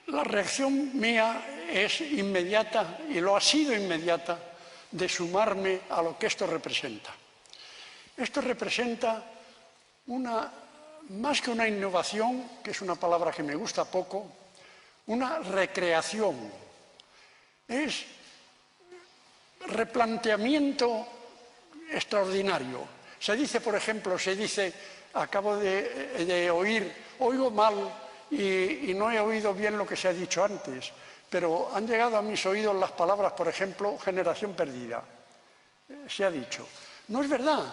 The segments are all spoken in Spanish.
La reacción mía es inmediata, y lo ha sido inmediata, de sumarme a lo que esto representa. Esto representa más que una innovación, que es una palabra que me gusta poco, una recreación. Es replanteamiento extraordinario. Se dice, por ejemplo, acabo de oigo mal y no he oído bien lo que se ha dicho antes, pero han llegado a mis oídos las palabras, por ejemplo, generación perdida. Se ha dicho. No es verdad.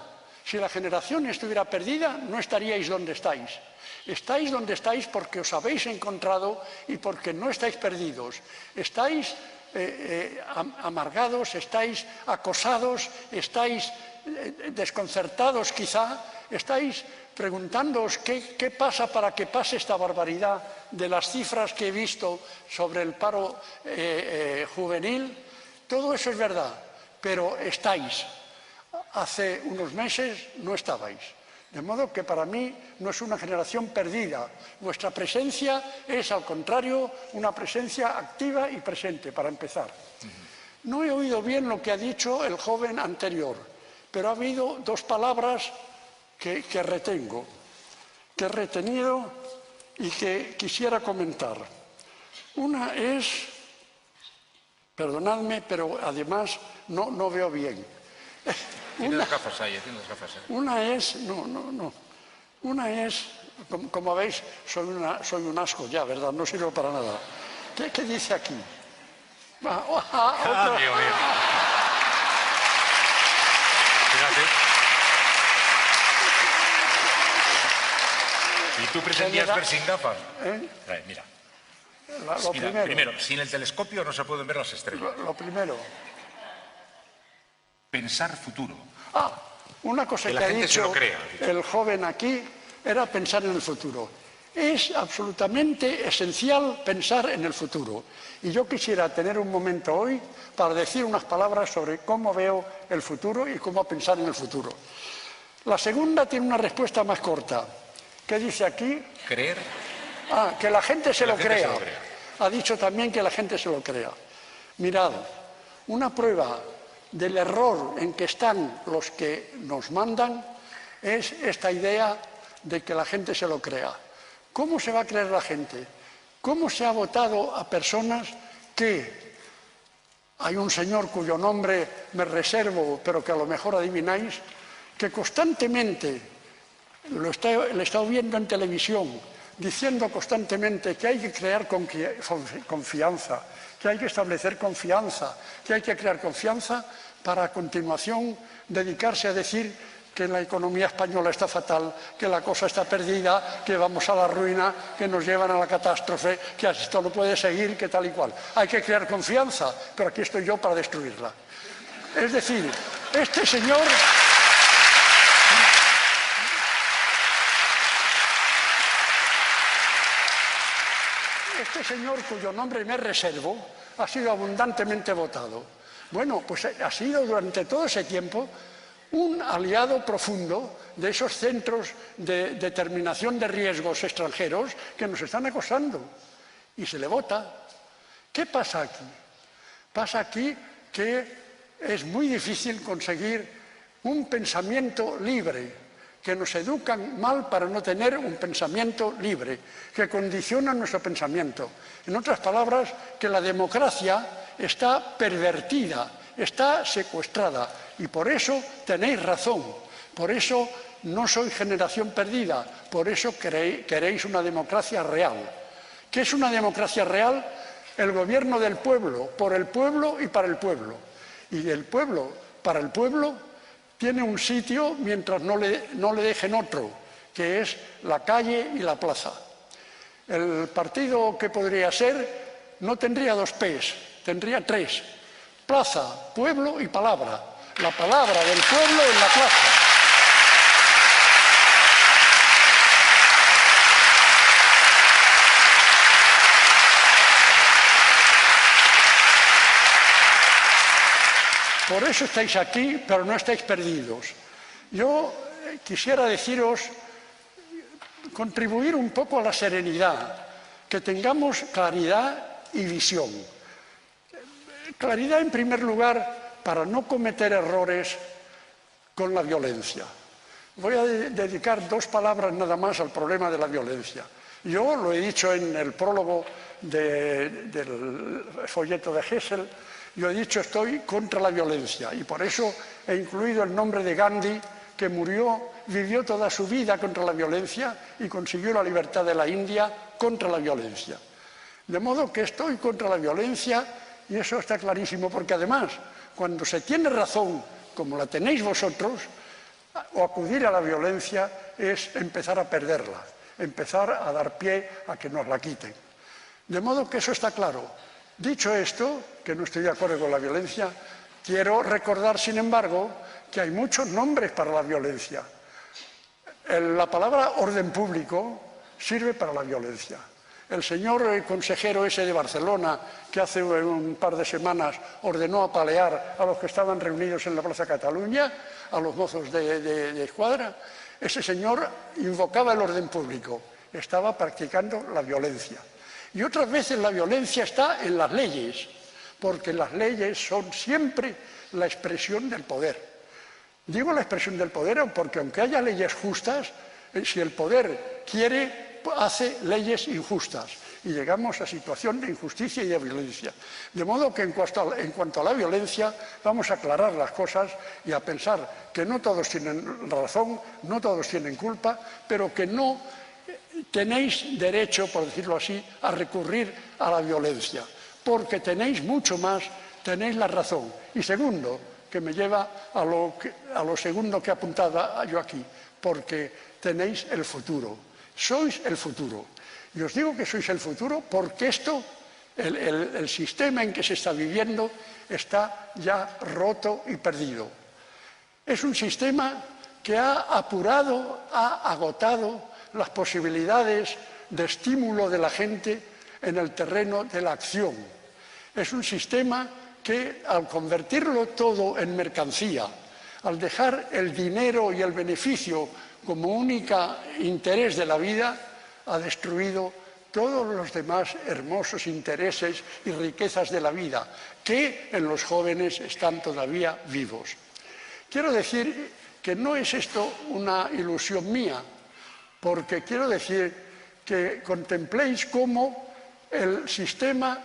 Si la generación estuviera perdida, no estaríais donde estáis. Estáis donde estáis porque os habéis encontrado y porque no estáis perdidos. Estáis amargados, estáis acosados, estáis desconcertados quizá, estáis preguntándoos qué pasa para que pase esta barbaridad de las cifras que he visto sobre el paro juvenil. Todo eso es verdad, pero estáis. Hace unos meses no estabais. De modo que para mí no es una generación perdida. Vuestra presencia es, al contrario, una presencia activa y presente, para empezar. No he oído bien lo que ha dicho el joven anterior, pero ha habido dos palabras que retengo, que he retenido y que quisiera comentar. Una es, perdonadme, pero además no veo bien. Tiene las gafas ahí, tiene las gafas ahí. Una es, una es, como veis, soy un asco ya, ¿verdad? No sirvo para nada. ¿Qué dice aquí? Dios mío. Fíjate. ¿Y tú pretendías ver sin gafas? Mira. Mira, primero, sin el telescopio no se pueden ver las estrellas. Lo primero. Pensar futuro. Una cosa que ha dicho el joven aquí era pensar en el futuro. Es absolutamente esencial pensar en el futuro. Y yo quisiera tener un momento hoy para decir unas palabras sobre cómo veo el futuro y cómo pensar en el futuro. La segunda tiene una respuesta más corta. ¿Qué dice aquí? Creer. Que la gente se lo crea. Ha dicho también que la gente se lo crea. Mirad, una prueba del error en que están los que nos mandan es esta idea de que la gente se lo crea. ¿Cómo se va a creer la gente? ¿Cómo se ha votado a personas que hay un señor cuyo nombre me reservo, pero que a lo mejor adivináis, que constantemente le he estado viendo en televisión, diciendo constantemente que hay que crear confianza, que hay que establecer confianza, que hay que crear confianza para a continuación dedicarse a decir que la economía española está fatal, que la cosa está perdida, que vamos a la ruina, que nos llevan a la catástrofe, que esto no puede seguir, que tal y cual. Hay que crear confianza, pero aquí estoy yo para destruirla. Es decir, este señor cuyo nombre me reservo ha sido abundantemente votado. Bueno, pues ha sido durante todo ese tiempo un aliado profundo de esos centros de determinación de riesgos extranjeros que nos están acosando. Y se le vota. ¿Qué pasa aquí? Pasa aquí que es muy difícil conseguir un pensamiento libre, que nos educan mal para no tener un pensamiento libre, que condiciona nuestro pensamiento. En otras palabras, que la democracia está pervertida, está secuestrada, y por eso tenéis razón, por eso no sois generación perdida, por eso queréis una democracia real. ¿Qué es una democracia real? El gobierno del pueblo, por el pueblo y para el pueblo. Y del pueblo para el pueblo tiene un sitio mientras no le dejen otro, que es la calle y la plaza. El partido que podría ser no tendría dos P's, tendría tres: plaza, pueblo y palabra. La palabra del pueblo en la plaza. Por eso estáis aquí, pero no estáis perdidos. Yo quisiera deciros, contribuir un poco a la serenidad que tengamos claridad y visión. Claridad, en primer lugar, para no cometer errores con la violencia. Voy a dedicar 2 palabras nada más al problema de la violencia. Yo lo he dicho en el prólogo del folleto de Hessel, yo he dicho estoy contra la violencia y por eso he incluido el nombre de Gandhi, que vivió toda su vida contra la violencia y consiguió la libertad de la India contra la violencia. De modo que estoy contra la violencia y eso está clarísimo, porque además, cuando se tiene razón, como la tenéis vosotros, o acudir a la violencia es empezar a perderla, empezar a dar pie a que nos la quiten. De modo que eso está claro. Dicho esto, que no estoy de acuerdo con la violencia, quiero recordar, sin embargo, que hay muchos nombres para la violencia. La palabra orden público sirve para la violencia. El señor consejero ese de Barcelona, que hace un par de semanas ordenó apalear a los que estaban reunidos en la Plaza Cataluña, a los mozos de escuadra, ese señor invocaba el orden público, estaba practicando la violencia. Y otras veces la violencia está en las leyes, porque las leyes son siempre la expresión del poder. Digo la expresión del poder porque aunque haya leyes justas, si el poder quiere, hace leyes injustas y llegamos a situación de injusticia y de violencia. De modo que en cuanto a la violencia vamos a aclarar las cosas y a pensar que no todos tienen razón, no todos tienen culpa, pero que no tenéis derecho, por decirlo así, a recurrir a la violencia, porque tenéis mucho más, tenéis la razón. Y segundo, que me lleva a lo segundo que apuntaba yo aquí, porque tenéis el futuro, sois el futuro. Y os digo que sois el futuro porque el sistema en que se está viviendo está ya roto y perdido. Es un sistema que ha apurado, ha agotado las posibilidades de estímulo de la gente en el terreno de la acción. Es un sistema que al convertirlo todo en mercancía, al dejar el dinero y el beneficio como único interés de la vida, ha destruido todos los demás hermosos intereses y riquezas de la vida, que en los jóvenes están todavía vivos. Quiero decir que no es esto una ilusión mía, porque quiero decir que contempléis cómo el sistema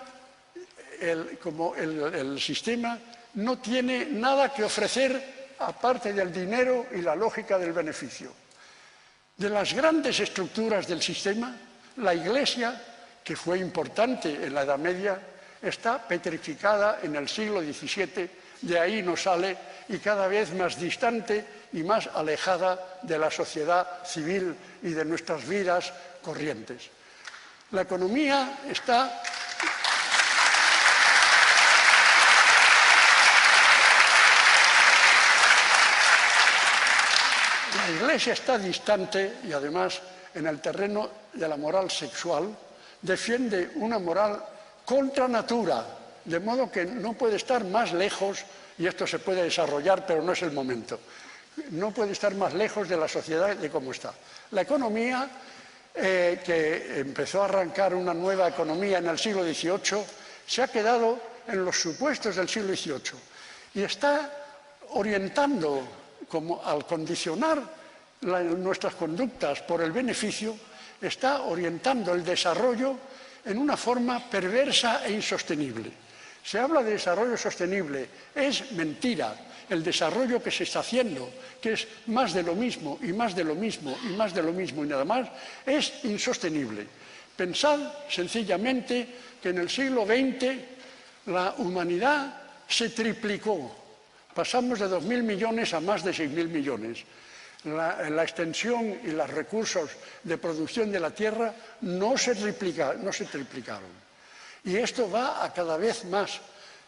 no tiene nada que ofrecer aparte del dinero y la lógica del beneficio. De las grandes estructuras del sistema, la Iglesia, que fue importante en la Edad Media, está petrificada en el siglo XVII, de ahí nos sale y cada vez más distante y más alejada de la sociedad civil y de nuestras vidas corrientes. La economía está... La Iglesia está distante y además en el terreno de la moral sexual defiende una moral contra natura, de modo que no puede estar más lejos, y esto se puede desarrollar pero no es el momento, no puede estar más lejos de la sociedad de cómo está. La economía, que empezó a arrancar una nueva economía en el siglo XVIII, se ha quedado en los supuestos del siglo XVIII y está orientando, como al condicionar nuestras conductas por el beneficio, está orientando el desarrollo en una forma perversa e insostenible. Se habla de desarrollo sostenible, es mentira. El desarrollo que se está haciendo, que es más de lo mismo y más de lo mismo y más de lo mismo y nada más, es insostenible. Pensad sencillamente que en el siglo XX la humanidad se triplicó. Pasamos de 2.000 millones a más de 6.000 millones. La extensión y los recursos de producción de la tierra no se triplicaron. Y esto va a cada vez más.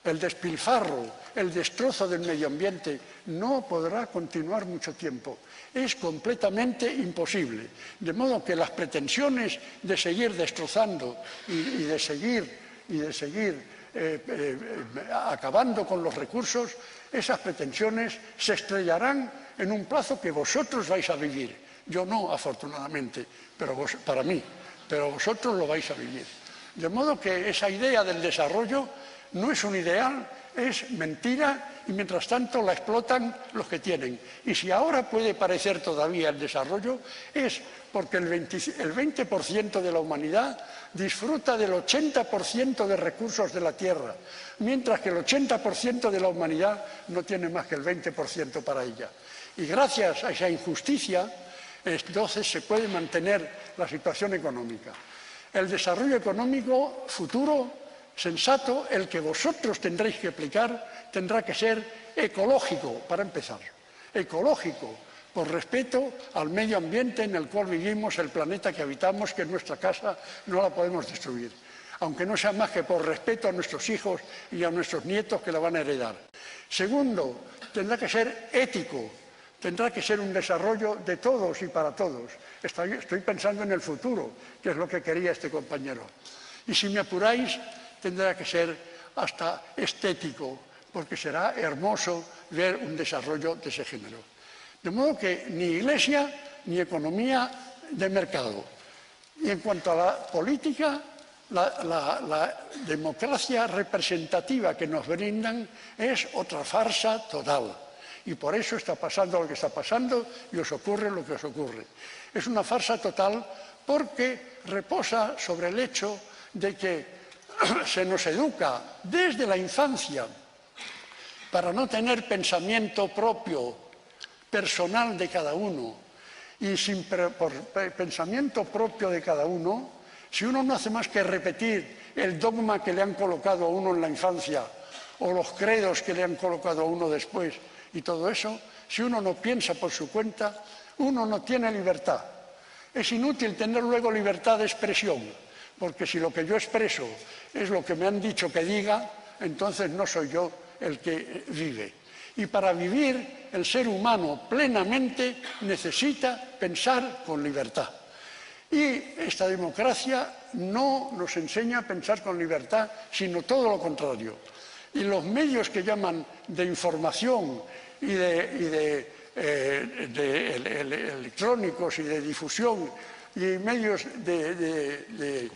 El despilfarro, el destrozo del medio ambiente no podrá continuar mucho tiempo. Es completamente imposible. De modo que las pretensiones de seguir destrozando y de seguir acabando con los recursos, esas pretensiones se estrellarán en un plazo que vosotros vais a vivir. Yo no, afortunadamente, pero para mí. pero vosotros lo vais a vivir. De modo que esa idea del desarrollo no es un ideal, es mentira y mientras tanto la explotan los que tienen. Y si ahora puede parecer todavía el desarrollo, es porque el 20% de la humanidad disfruta del 80% de recursos de la Tierra, mientras que el 80% de la humanidad no tiene más que el 20% para ella. Y gracias a esa injusticia, entonces se puede mantener la situación económica. El desarrollo económico futuro, sensato, el que vosotros tendréis que aplicar, tendrá que ser ecológico, para empezar. Ecológico, por respeto al medio ambiente en el cual vivimos, el planeta que habitamos, que es nuestra casa, no la podemos destruir. Aunque no sea más que por respeto a nuestros hijos y a nuestros nietos que la van a heredar. Segundo, tendrá que ser ético. Tendrá que ser un desarrollo de todos y para todos. Estoy pensando en el futuro, que es lo que quería este compañero. Y si me apuráis, tendrá que ser hasta estético, porque será hermoso ver un desarrollo de ese género. De modo que ni iglesia ni economía de mercado. Y en cuanto a la política, la democracia representativa que nos brindan es otra farsa total. Y por eso está pasando lo que está pasando y os ocurre lo que os ocurre. Es una farsa total porque reposa sobre el hecho de que se nos educa desde la infancia para no tener pensamiento propio, personal de cada uno. Y por pensamiento propio de cada uno, si uno no hace más que repetir el dogma que le han colocado a uno en la infancia o los credos que le han colocado a uno después, y todo eso, si uno no piensa por su cuenta, uno no tiene libertad. Es inútil tener luego libertad de expresión, porque si lo que yo expreso es lo que me han dicho que diga, entonces no soy yo el que vive. Y para vivir, el ser humano plenamente necesita pensar con libertad. Y esta democracia no nos enseña a pensar con libertad, sino todo lo contrario. Y los medios que llaman de información y de electrónicos y de difusión y medios de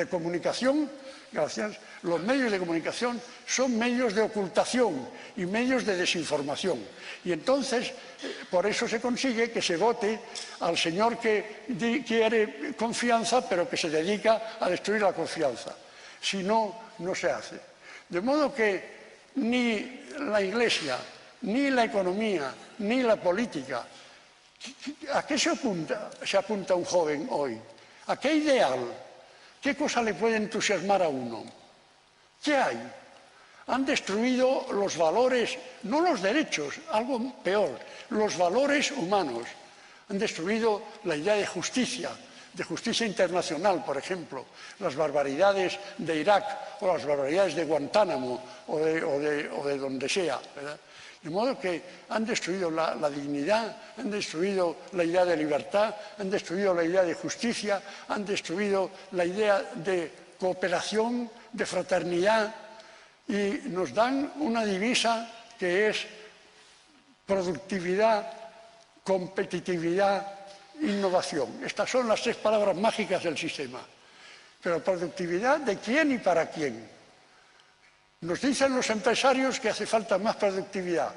comunicación, gracias, los medios de comunicación son medios de ocultación y medios de desinformación. Y entonces, por eso se consigue que se vote al señor que quiere confianza, pero que se dedica a destruir la confianza. Si no, no se hace. De modo que ni la Iglesia, ni la economía, ni la política, ¿a qué se apunta un joven hoy? ¿A qué ideal? ¿Qué cosa le puede entusiasmar a uno? ¿Qué hay? Han destruido los valores, no los derechos, algo peor, los valores humanos. Han destruido la idea de justicia internacional, por ejemplo, las barbaridades de Irak o las barbaridades de Guantánamo o de donde sea, ¿verdad? De modo que han destruido la dignidad, han destruido la idea de libertad, han destruido la idea de justicia, han destruido la idea de cooperación, de fraternidad, y nos dan una divisa que es productividad, competitividad, innovación. Estas son las 3 palabras mágicas del sistema. Pero productividad, ¿de quién y para quién? Nos dicen los empresarios que hace falta más productividad,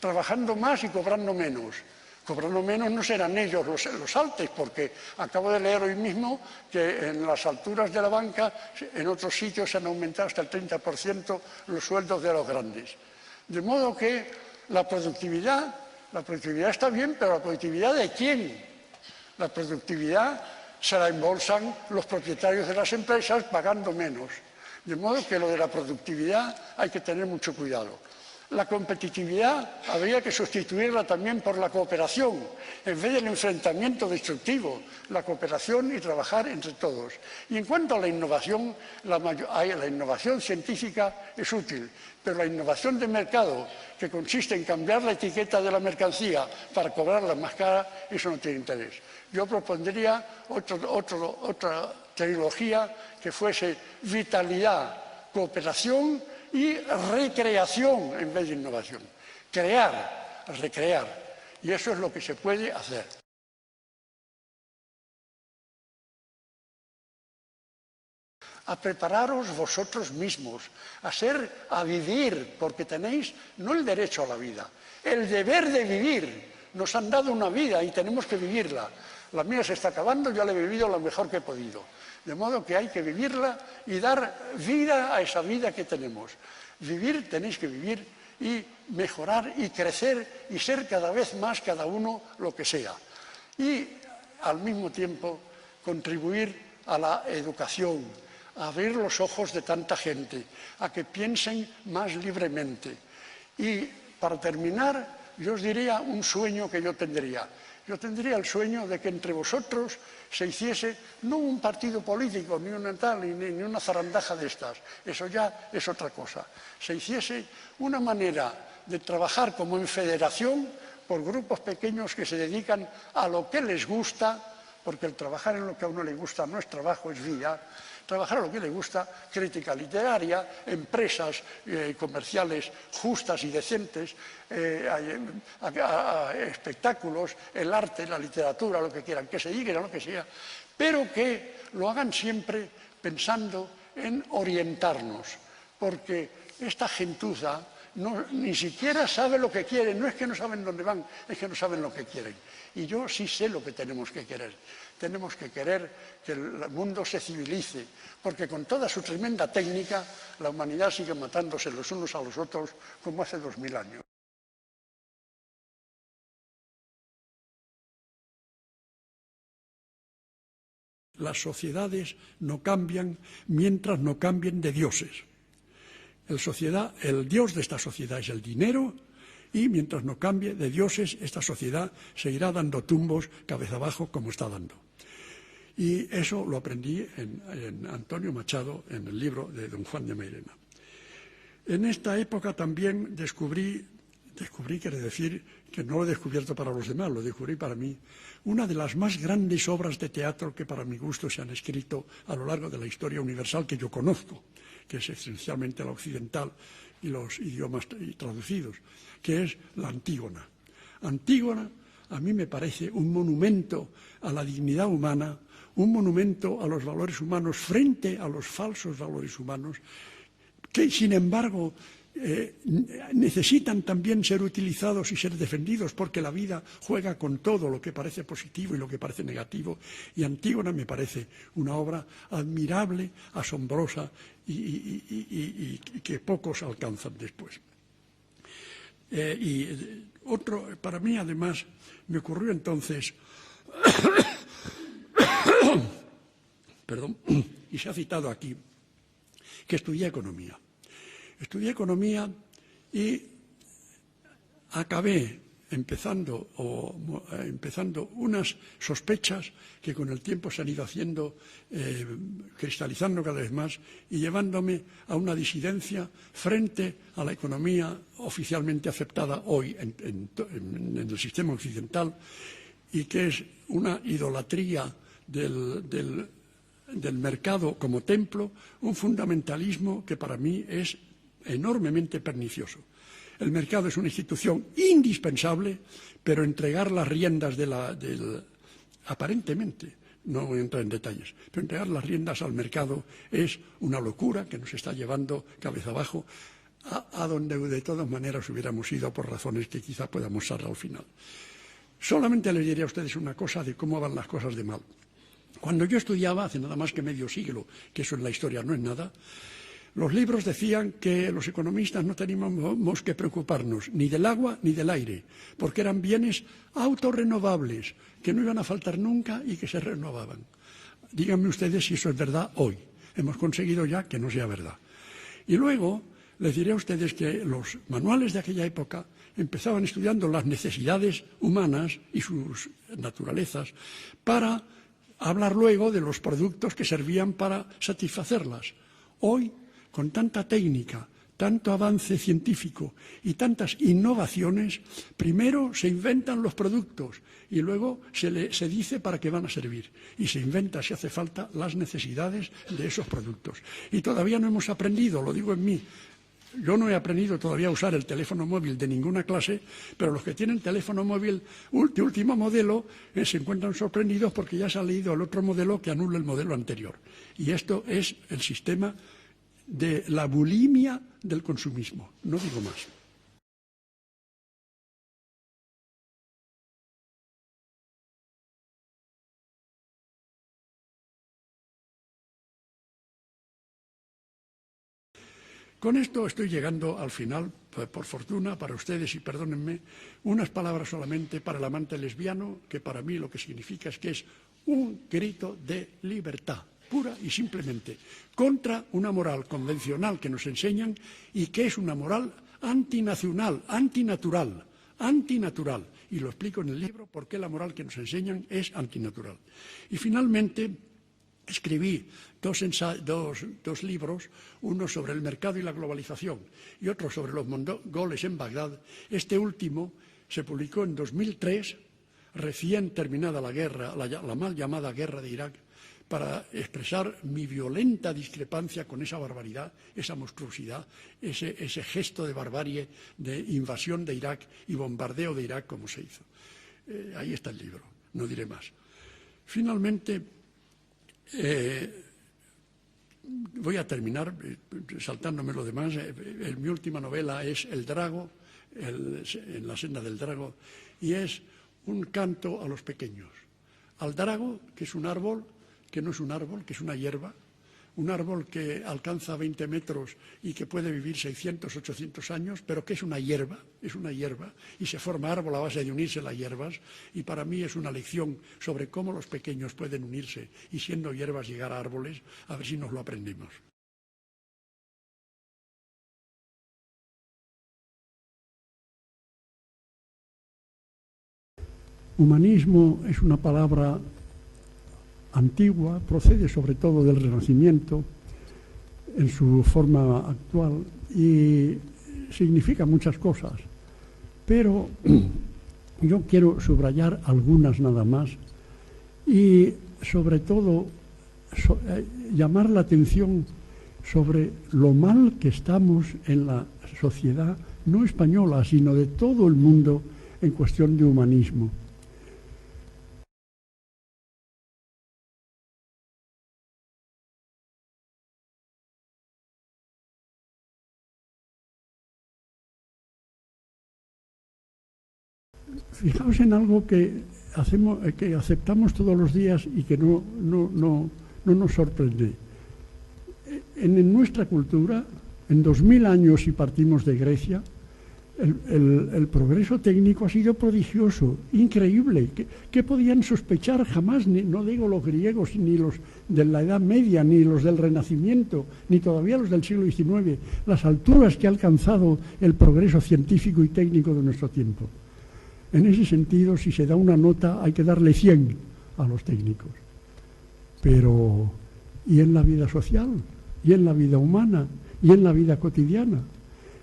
trabajando más y cobrando menos. Cobrando menos no serán ellos los altos, porque acabo de leer hoy mismo que en las alturas de la banca, en otros sitios se han aumentado hasta el 30% los sueldos de los grandes. De modo que la productividad está bien, pero ¿la productividad de quién? La productividad se la embolsan los propietarios de las empresas pagando menos. De modo que lo de la productividad hay que tener mucho cuidado. La competitividad habría que sustituirla también por la cooperación, en vez del enfrentamiento destructivo, la cooperación y trabajar entre todos. Y en cuanto a la innovación, la innovación científica es útil, pero la innovación de mercado, que consiste en cambiar la etiqueta de la mercancía para cobrarla más cara, eso no tiene interés. Yo propondría otra trilogía que fuese vitalidad, cooperación y recreación en vez de innovación. Crear, recrear. Y eso es lo que se puede hacer. a prepararos vosotros mismos, a vivir, porque tenéis no el derecho a la vida, el deber de vivir. Nos han dado una vida y tenemos que vivirla. La mía se está acabando, yo la he vivido lo mejor que he podido. De modo que hay que vivirla y dar vida a esa vida que tenemos. Vivir, tenéis que vivir y mejorar y crecer y ser cada vez más cada uno lo que sea. Y al mismo tiempo contribuir a la educación, a abrir los ojos de tanta gente, a que piensen más libremente. Y para terminar, yo os diría un sueño que yo tendría. Yo tendría el sueño de que entre vosotros se hiciese no un partido político, ni una tal, ni una zarandaja de estas. Eso ya es otra cosa. Se hiciese una manera de trabajar como en federación por grupos pequeños que se dedican a lo que les gusta, porque el trabajar en lo que a uno le gusta no es trabajo, es vida. Trabajar a lo que le gusta, crítica literaria, empresas comerciales justas y decentes, espectáculos, el arte, la literatura, lo que quieran, que se dediquen a lo que sea, pero que lo hagan siempre pensando en orientarnos, porque esta gentuza ni siquiera sabe lo que quiere, no es que no saben dónde van, es que no saben lo que quieren. Y yo sí sé lo que tenemos que querer. Tenemos que querer que el mundo se civilice, porque con toda su tremenda técnica, la humanidad sigue matándose los unos a los otros como hace 2000 años. Las sociedades no cambian mientras no cambien de dioses. El dios de esta sociedad es el dinero, y mientras no cambie de dioses, esta sociedad seguirá dando tumbos cabeza abajo como está dando. Y eso lo aprendí en Antonio Machado, en el libro de Don Juan de Mairena. En esta época también descubrí, quiere decir que no lo he descubierto para los demás, lo descubrí para mí, una de las más grandes obras de teatro que para mi gusto se han escrito a lo largo de la historia universal que yo conozco, que es esencialmente la occidental y los idiomas traducidos, que es la Antígona. Antígona a mí me parece un monumento a la dignidad humana, un monumento a los valores humanos frente a los falsos valores humanos, que sin embargo necesitan también ser utilizados y ser defendidos, porque la vida juega con todo lo que parece positivo y lo que parece negativo, y Antígona me parece una obra admirable, asombrosa y que pocos alcanzan después. Para mí además me ocurrió entonces perdón, y se ha citado aquí que estudié economía. Estudié economía y acabé empezando unas sospechas que con el tiempo se han ido haciendo, cristalizando cada vez más y llevándome a una disidencia frente a la economía oficialmente aceptada hoy en el sistema occidental, y que es una idolatría del mercado como templo, un fundamentalismo que para mí es enormemente pernicioso. El mercado es una institución indispensable, pero entregar las riendas aparentemente, no voy a entrar en detalles, pero entregar las riendas al mercado es una locura que nos está llevando cabeza abajo a donde de todas maneras hubiéramos ido por razones que quizá podamos saber al final. Solamente les diré a ustedes una cosa de cómo van las cosas de mal. Cuando yo estudiaba, hace nada más que medio siglo, que eso en la historia no es nada, los libros decían que los economistas no teníamos que preocuparnos ni del agua ni del aire, porque eran bienes autorrenovables, que no iban a faltar nunca y que se renovaban. Díganme ustedes si eso es verdad hoy. Hemos conseguido ya que no sea verdad. Y luego les diré a ustedes que los manuales de aquella época empezaban estudiando las necesidades humanas y sus naturalezas para hablar luego de los productos que servían para satisfacerlas. Hoy, con tanta técnica, tanto avance científico y tantas innovaciones, primero se inventan los productos y luego se dice para qué van a servir. Y se inventa, si hace falta, las necesidades de esos productos. Y todavía no hemos aprendido, lo digo en mí, Yo no he aprendido todavía a usar el teléfono móvil de ninguna clase, pero los que tienen teléfono móvil de último modelo se encuentran sorprendidos porque ya se ha leído el otro modelo que anula el modelo anterior. Y esto es el sistema de la bulimia del consumismo, no digo más. Con esto estoy llegando al final, por fortuna, para ustedes, y perdónenme, unas palabras solamente para el amante lesbiano, que para mí lo que significa es que es un grito de libertad, pura y simplemente, contra una moral convencional que nos enseñan y que es una moral antinacional, antinatural. Y lo explico en el libro por qué la moral que nos enseñan es antinatural. Y finalmente, escribí dos libros, uno sobre el mercado y la globalización y otro sobre los mongoles en Bagdad. Este último se publicó en 2003, recién terminada la guerra, la mal llamada guerra de Irak, para expresar mi violenta discrepancia con esa barbaridad, esa monstruosidad, ese gesto de barbarie, de invasión de Irak y bombardeo de Irak como se hizo. Ahí está el libro, no diré más. Finalmente, voy a terminar saltándome lo demás. Mi última novela es El Drago, en la senda del Drago, y es un canto a los pequeños. Al drago, que es un árbol, que no es un árbol, que es una hierba, un árbol que alcanza 20 metros y que puede vivir 600, 800 años, pero que es una hierba, y se forma árbol a base de unirse las hierbas, y para mí es una lección sobre cómo los pequeños pueden unirse y siendo hierbas llegar a árboles, a ver si nos lo aprendemos. Humanismo es una palabra antigua, procede sobre todo del Renacimiento en su forma actual y significa muchas cosas, pero yo quiero subrayar algunas nada más y sobre todo llamar la atención sobre lo mal que estamos en la sociedad, no española, sino de todo el mundo en cuestión de humanismo. Fijaos en algo que aceptamos todos los días y que no nos sorprende. En nuestra cultura, en 2000 años, si partimos de Grecia, el progreso técnico ha sido prodigioso, increíble. ¿Qué podían sospechar jamás? No digo los griegos, ni los de la Edad Media, ni los del Renacimiento, ni todavía los del siglo XIX, las alturas que ha alcanzado el progreso científico y técnico de nuestro tiempo. En ese sentido, si se da una nota, hay que darle 100 a los técnicos. Pero, ¿y en la vida social? ¿Y en la vida humana? ¿Y en la vida cotidiana?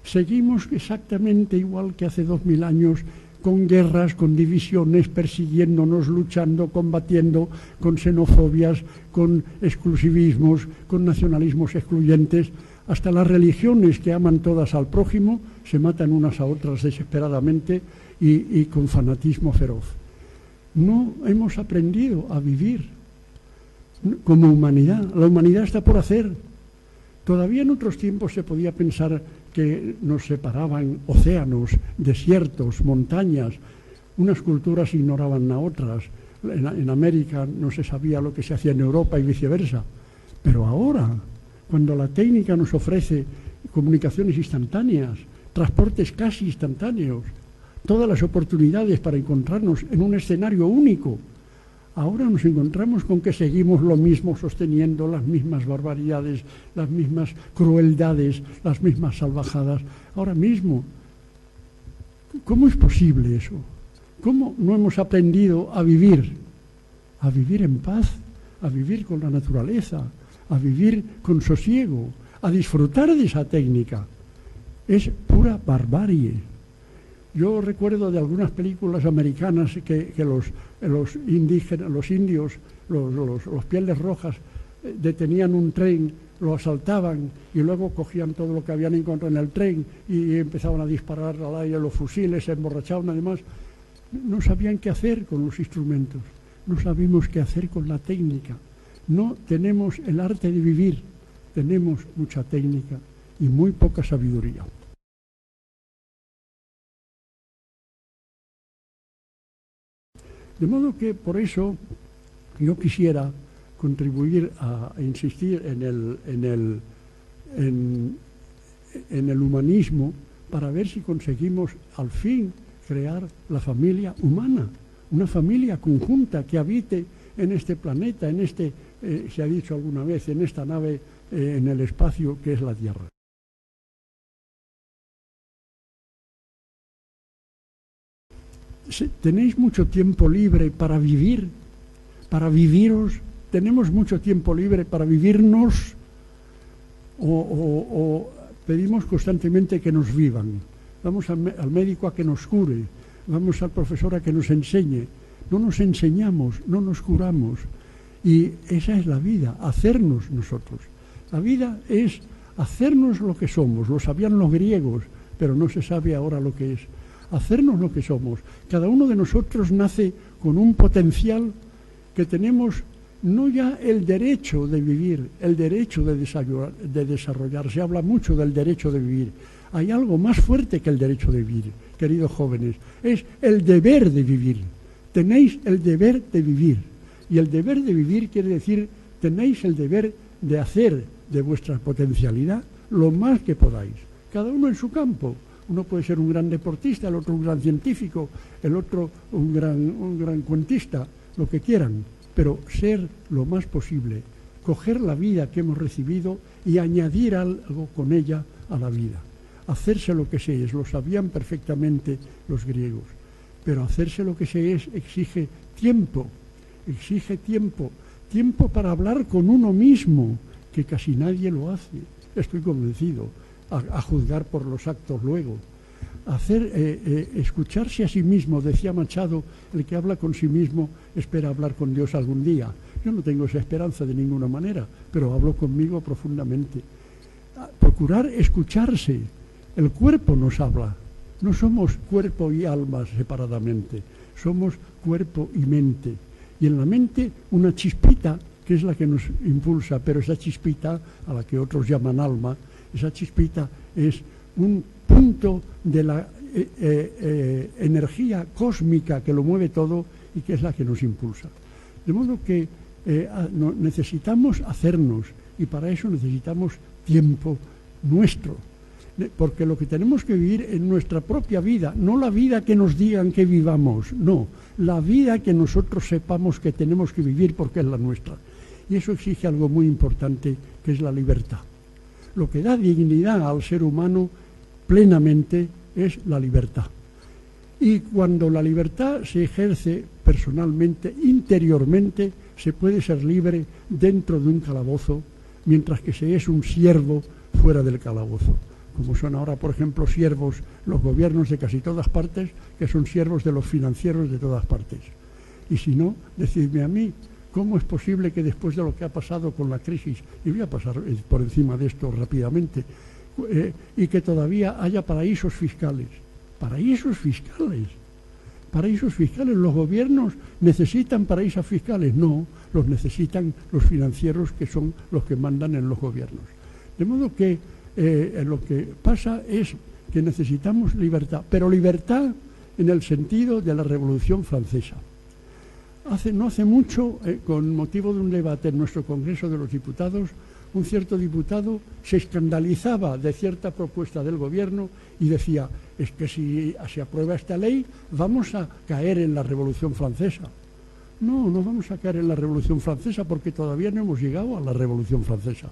Seguimos exactamente igual que hace 2000 años, con guerras, con divisiones, persiguiéndonos, luchando, combatiendo, con xenofobias, con exclusivismos, con nacionalismos excluyentes. Hasta las religiones que aman todas al prójimo se matan unas a otras desesperadamente y con fanatismo feroz. No hemos aprendido a vivir como humanidad. La humanidad está por hacer. Todavía en otros tiempos se podía pensar que nos separaban océanos, desiertos, montañas. Unas culturas ignoraban a otras. En América no se sabía lo que se hacía en Europa y viceversa. Pero ahora, cuando la técnica nos ofrece comunicaciones instantáneas, transportes casi instantáneos, todas las oportunidades para encontrarnos en un escenario único, ahora nos encontramos con que seguimos lo mismo, sosteniendo las mismas barbaridades, las mismas crueldades, las mismas salvajadas. Ahora mismo, ¿cómo es posible eso? ¿Cómo no hemos aprendido a vivir en paz, a vivir con la naturaleza, a vivir con sosiego, a disfrutar de esa técnica? Es pura barbarie. Yo recuerdo de algunas películas americanas que los indígenas, los indios, los pieles rojas, detenían un tren lo asaltaban y luego cogían todo lo que habían encontrado en el tren y empezaban a disparar al aire los fusiles, se emborrachaban además. No sabían qué hacer con los instrumentos, no sabemos qué hacer con la técnica. No tenemos el arte de vivir, tenemos mucha técnica y muy poca sabiduría. De modo que por eso yo quisiera contribuir a insistir en el humanismo para ver si conseguimos al fin crear la familia humana, una familia conjunta que habite en este planeta, en este, se ha dicho alguna vez, en esta nave en el espacio que es la Tierra. Tenéis mucho tiempo libre para vivir, para viviros. Tenemos mucho tiempo libre para vivirnos o pedimos constantemente que nos vivan. Vamos al médico a que nos cure, vamos al profesor a que nos enseñe. No nos enseñamos, no nos curamos. Y esa es la vida, hacernos nosotros. La vida es hacernos lo que somos. Lo sabían los griegos, pero no se sabe ahora lo que es. Hacernos lo que somos. Cada uno de nosotros nace con un potencial que tenemos, no ya el derecho de vivir, el derecho de desarrollar. Se habla mucho del derecho de vivir. Hay algo más fuerte que el derecho de vivir, queridos jóvenes. Es el deber de vivir. Tenéis el deber de vivir. Y el deber de vivir quiere decir, tenéis el deber de hacer de vuestra potencialidad lo más que podáis. Cada uno en su campo. Uno puede ser un gran deportista, el otro un gran científico, el otro un gran cuentista, lo que quieran, pero ser lo más posible, coger la vida que hemos recibido y añadir algo con ella a la vida. Hacerse lo que se es, lo sabían perfectamente los griegos, pero hacerse lo que se es exige tiempo para hablar con uno mismo, que casi nadie lo hace, estoy convencido. A juzgar por los actos luego. Escucharse a sí mismo, decía Machado, el que habla con sí mismo espera hablar con Dios algún día. Yo no tengo esa esperanza de ninguna manera, pero hablo conmigo profundamente. Procurar escucharse. El cuerpo nos habla. No somos cuerpo y alma separadamente, somos cuerpo y mente. Y en la mente una chispita, que es la que nos impulsa, pero esa chispita, a la que otros llaman alma, esa chispita es un punto de la energía cósmica que lo mueve todo y que es la que nos impulsa. De modo que necesitamos hacernos y para eso necesitamos tiempo nuestro. Porque lo que tenemos que vivir en nuestra propia vida, no la vida que nos digan que vivamos, no, la vida que nosotros sepamos que tenemos que vivir porque es la nuestra. Y eso exige algo muy importante, que es la libertad. Lo que da dignidad al ser humano plenamente es la libertad. Y cuando la libertad se ejerce personalmente, interiormente, se puede ser libre dentro de un calabozo, mientras que se es un siervo fuera del calabozo. Como son ahora, por ejemplo, siervos los gobiernos de casi todas partes, que son siervos de los financieros de todas partes. Y si no, decidme a mí, ¿cómo es posible que después de lo que ha pasado con la crisis, y voy a pasar por encima de esto rápidamente, y que todavía haya paraísos fiscales? Paraísos fiscales. Paraísos fiscales. ¿Los gobiernos necesitan paraísos fiscales? No, los necesitan los financieros, que son los que mandan en los gobiernos. De modo que lo que pasa es que necesitamos libertad, pero libertad en el sentido de la Revolución Francesa. No hace mucho, con motivo de un debate en nuestro Congreso de los Diputados, un cierto diputado se escandalizaba de cierta propuesta del gobierno y decía, es que si se aprueba esta ley vamos a caer en la Revolución Francesa. No, no vamos a caer en la Revolución Francesa porque todavía no hemos llegado a la Revolución Francesa.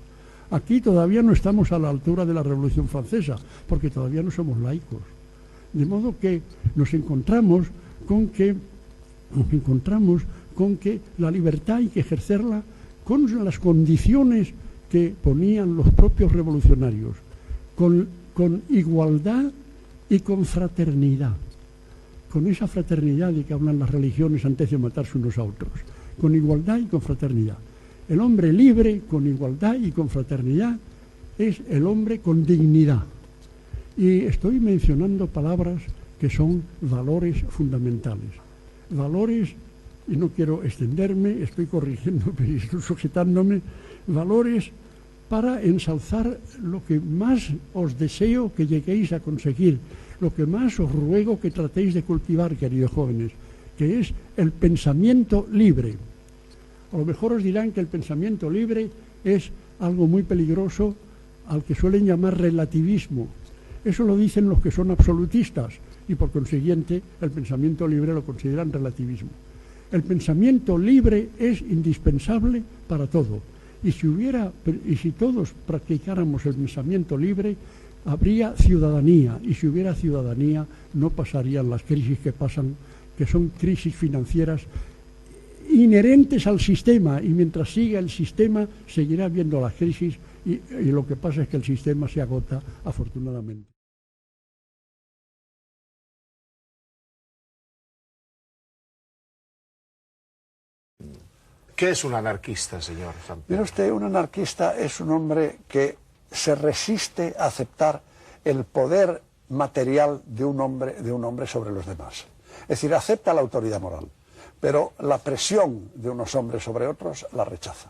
Aquí todavía no estamos a la altura de la Revolución Francesa porque todavía no somos laicos. De modo que nos encontramos con que la libertad hay que ejercerla con las condiciones que ponían los propios revolucionarios, con igualdad y con fraternidad, con esa fraternidad de que hablan las religiones antes de matarse unos a otros, con igualdad y con fraternidad. El hombre libre, con igualdad y con fraternidad, es el hombre con dignidad. Y estoy mencionando palabras que son valores fundamentales. Valores, y no quiero extenderme, estoy corrigiendo, estoy sujetándome, valores para ensalzar lo que más os deseo que lleguéis a conseguir, lo que más os ruego que tratéis de cultivar, queridos jóvenes, que es el pensamiento libre. A lo mejor os dirán que el pensamiento libre es algo muy peligroso, al que suelen llamar relativismo. Eso lo dicen los que son absolutistas y por consiguiente el pensamiento libre lo consideran relativismo. El pensamiento libre es indispensable para todo. Y si todos practicáramos el pensamiento libre, habría ciudadanía. Y si hubiera ciudadanía, no pasarían las crisis que pasan, que son crisis financieras inherentes al sistema. Y mientras siga el sistema, seguirá habiendo las crisis. Y lo que pasa es que el sistema se agota, afortunadamente. ¿Qué es un anarquista, señor Samper? Mire usted, un anarquista es un hombre que se resiste a aceptar el poder material de un hombre sobre los demás. Es decir, acepta la autoridad moral, pero la presión de unos hombres sobre otros la rechaza.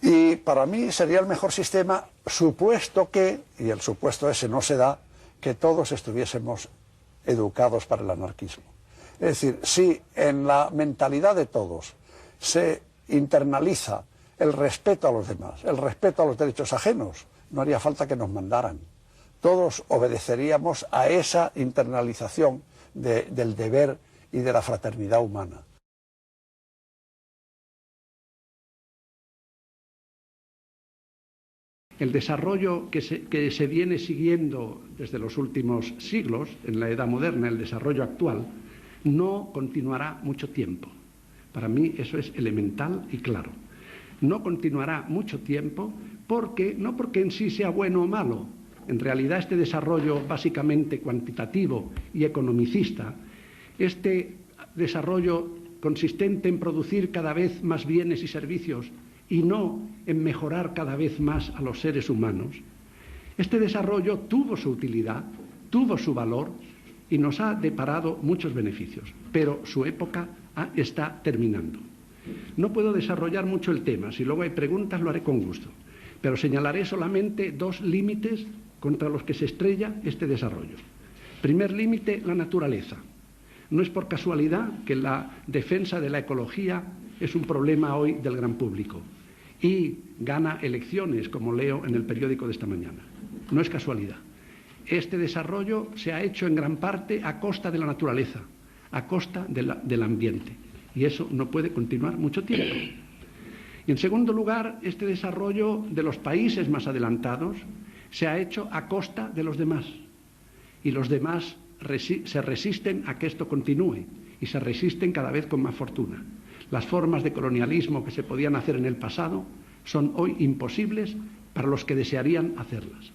Y para mí sería el mejor sistema, supuesto que, y el supuesto ese no se da, que todos estuviésemos educados para el anarquismo. Es decir, si en la mentalidad de todos se internaliza el respeto a los demás, el respeto a los derechos ajenos, no haría falta que nos mandaran. Todos obedeceríamos a esa internalización del deber y de la fraternidad humana. El desarrollo que se viene siguiendo desde los últimos siglos, en la edad moderna, el desarrollo actual, no continuará mucho tiempo. Para mí eso es elemental y claro. No continuará mucho tiempo no porque en sí sea bueno o malo. En realidad este desarrollo básicamente cuantitativo y economicista, este desarrollo consistente en producir cada vez más bienes y servicios y no en mejorar cada vez más a los seres humanos, este desarrollo tuvo su utilidad, tuvo su valor y nos ha deparado muchos beneficios, pero su época está terminando. No puedo desarrollar mucho el tema, si luego hay preguntas lo haré con gusto, pero señalaré solamente dos límites contra los que se estrella este desarrollo. Primer límite, la naturaleza. No es por casualidad que la defensa de la ecología es un problema hoy del gran público y gana elecciones, como leo en el periódico de esta mañana. No es casualidad. Este desarrollo se ha hecho en gran parte a costa de la naturaleza, a costa del ambiente, y eso no puede continuar mucho tiempo. Y en segundo lugar, este desarrollo de los países más adelantados se ha hecho a costa de los demás, y los demás se resisten a que esto continúe, y se resisten cada vez con más fortuna. Las formas de colonialismo que se podían hacer en el pasado son hoy imposibles para los que desearían hacerlas.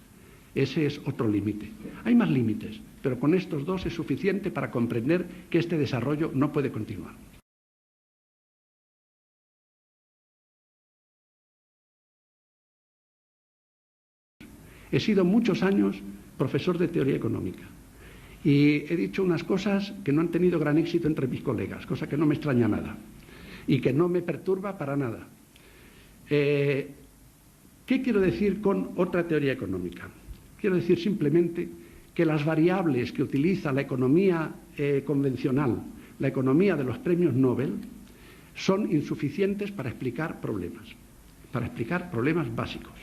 Ese es otro límite. Hay más límites, pero con estos dos es suficiente para comprender que este desarrollo no puede continuar. He sido muchos años profesor de teoría económica y he dicho unas cosas que no han tenido gran éxito entre mis colegas, cosa que no me extraña nada y que no me perturba para nada. ¿Qué quiero decir con otra teoría económica? Quiero decir simplemente que las variables que utiliza la economía convencional, la economía de los premios Nobel, son insuficientes para explicar problemas básicos.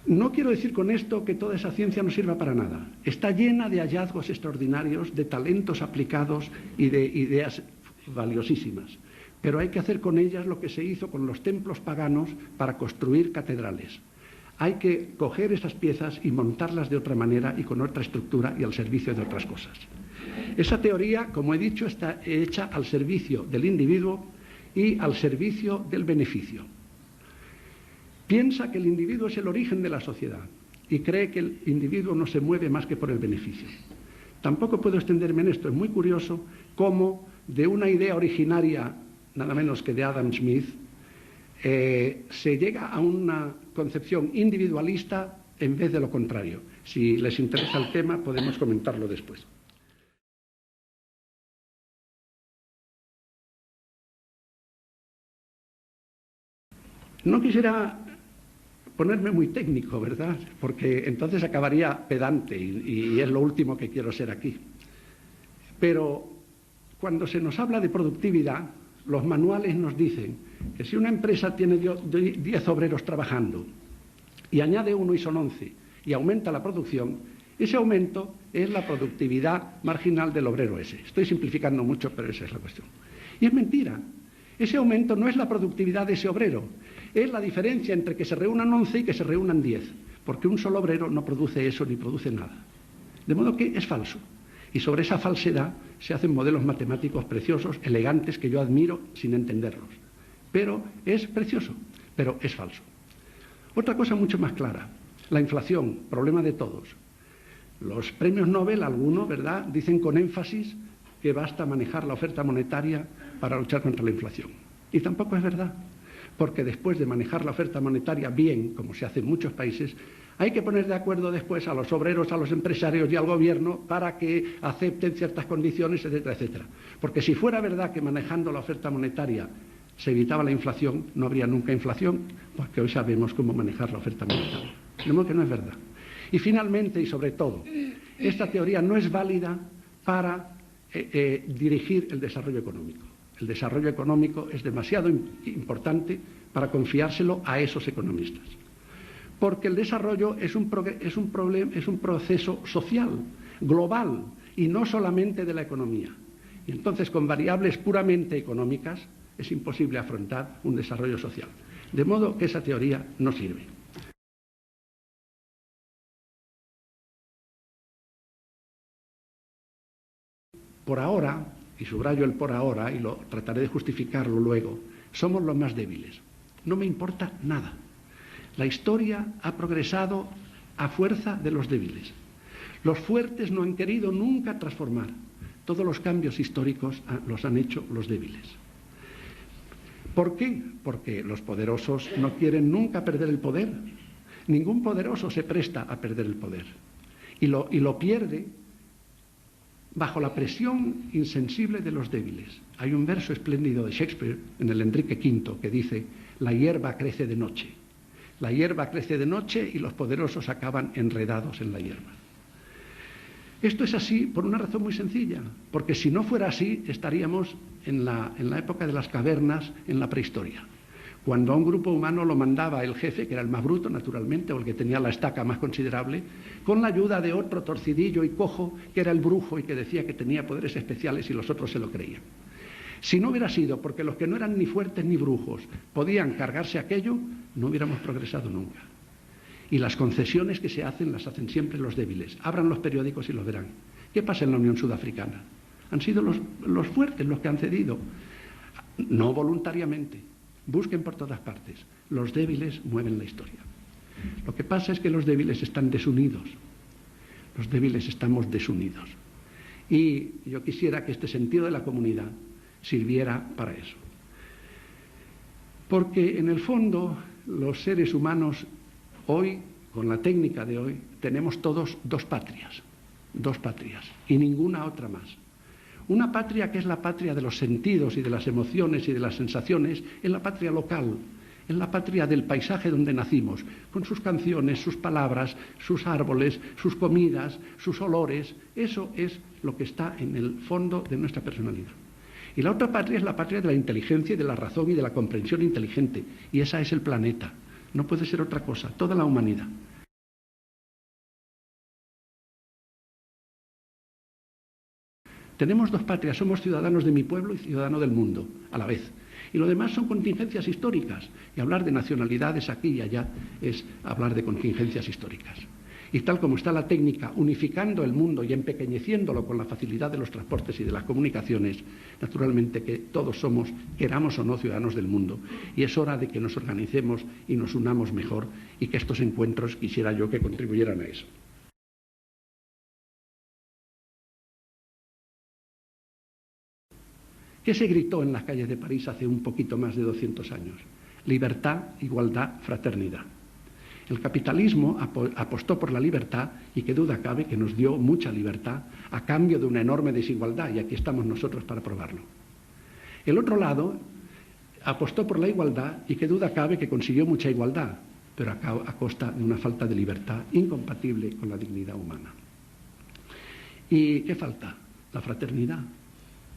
No quiero decir con esto que toda esa ciencia no sirva para nada. Está llena de hallazgos extraordinarios, de talentos aplicados y de ideas valiosísimas. Pero hay que hacer con ellas lo que se hizo con los templos paganos para construir catedrales. Hay que coger esas piezas y montarlas de otra manera y con otra estructura y al servicio de otras cosas. Esa teoría, como he dicho, está hecha al servicio del individuo y al servicio del beneficio. Piensa que el individuo es el origen de la sociedad y cree que el individuo no se mueve más que por el beneficio. Tampoco puedo extenderme en esto. Es muy curioso cómo de una idea originaria nada menos que de Adam Smith, se llega a una concepción individualista en vez de lo contrario. Si les interesa el tema, podemos comentarlo después. No quisiera ponerme muy técnico, ¿verdad? Porque entonces acabaría pedante y es lo último que quiero ser aquí. Pero cuando se nos habla de productividad, los manuales nos dicen que si una empresa tiene 10 obreros trabajando y añade uno y son 11 y aumenta la producción, ese aumento es la productividad marginal del obrero ese. Estoy simplificando mucho, pero esa es la cuestión. Y es mentira. Ese aumento no es la productividad de ese obrero, es la diferencia entre que se reúnan 11 y que se reúnan 10, porque un solo obrero no produce eso ni produce nada. De modo que es falso. Y sobre esa falsedad se hacen modelos matemáticos preciosos, elegantes, que yo admiro sin entenderlos. Pero es precioso, pero es falso. Otra cosa mucho más clara, la inflación, problema de todos. Los premios Nobel, algunos, ¿verdad?, dicen con énfasis que basta manejar la oferta monetaria para luchar contra la inflación. Y tampoco es verdad, porque después de manejar la oferta monetaria bien, como se hace en muchos países, hay que poner de acuerdo después a los obreros, a los empresarios y al gobierno para que acepten ciertas condiciones, etcétera, etcétera. Porque si fuera verdad que manejando la oferta monetaria se evitaba la inflación, no habría nunca inflación, porque hoy sabemos cómo manejar la oferta monetaria. De modo que no es verdad. Y finalmente, y sobre todo, esta teoría no es válida para dirigir el desarrollo económico. El desarrollo económico es demasiado importante para confiárselo a esos economistas. Porque el desarrollo es un proceso social, global, y no solamente de la economía. Y entonces, con variables puramente económicas, es imposible afrontar un desarrollo social. De modo que esa teoría no sirve. Por ahora, y subrayo el por ahora, y lo trataré de justificarlo luego, somos los más débiles. No me importa nada. La historia ha progresado a fuerza de los débiles. Los fuertes no han querido nunca transformar. Todos los cambios históricos los han hecho los débiles. ¿Por qué? Porque los poderosos no quieren nunca perder el poder. Ningún poderoso se presta a perder el poder. Y lo pierde bajo la presión insensible de los débiles. Hay un verso espléndido de Shakespeare en el Enrique V que dice: la hierba crece de noche. La hierba crece de noche y los poderosos acaban enredados en la hierba. Esto es así por una razón muy sencilla, porque si no fuera así estaríamos en la época de las cavernas, en la prehistoria, cuando a un grupo humano lo mandaba el jefe, que era el más bruto naturalmente, o el que tenía la estaca más considerable, con la ayuda de otro torcidillo y cojo, que era el brujo y que decía que tenía poderes especiales y los otros se lo creían. Si no hubiera sido porque los que no eran ni fuertes ni brujos podían cargarse aquello, no hubiéramos progresado nunca. Y las concesiones que se hacen las hacen siempre los débiles. Abran los periódicos y lo verán. ¿Qué pasa en la Unión Sudafricana? Han sido los fuertes los que han cedido. No voluntariamente. Busquen por todas partes. Los débiles mueven la historia. Lo que pasa es que los débiles están desunidos. Los débiles estamos desunidos. Y yo quisiera que este sentido de la comunidad sirviera para eso. Porque en el fondo los seres humanos hoy, con la técnica de hoy, tenemos todos dos patrias y ninguna otra más. Una patria que es la patria de los sentidos y de las emociones y de las sensaciones, es la patria local, es la patria del paisaje donde nacimos, con sus canciones, sus palabras, sus árboles, sus comidas, sus olores. Eso es lo que está en el fondo de nuestra personalidad. Y la otra patria es la patria de la inteligencia y de la razón y de la comprensión inteligente, y esa es el planeta. No puede ser otra cosa, toda la humanidad. Tenemos dos patrias, somos ciudadanos de mi pueblo y ciudadanos del mundo, a la vez. Y lo demás son contingencias históricas. Y hablar de nacionalidades aquí y allá es hablar de contingencias históricas. Y tal como está la técnica, unificando el mundo y empequeñeciéndolo con la facilidad de los transportes y de las comunicaciones, naturalmente que todos somos, queramos o no, ciudadanos del mundo. Y es hora de que nos organicemos y nos unamos mejor, y que estos encuentros quisiera yo que contribuyeran a eso. ¿Qué se gritó en las calles de París hace un poquito más de 200 años? Libertad, igualdad, fraternidad. El capitalismo apostó por la libertad y qué duda cabe que nos dio mucha libertad a cambio de una enorme desigualdad, y aquí estamos nosotros para probarlo. El otro lado apostó por la igualdad y qué duda cabe que consiguió mucha igualdad, pero a costa de una falta de libertad incompatible con la dignidad humana. ¿Y qué falta? La fraternidad.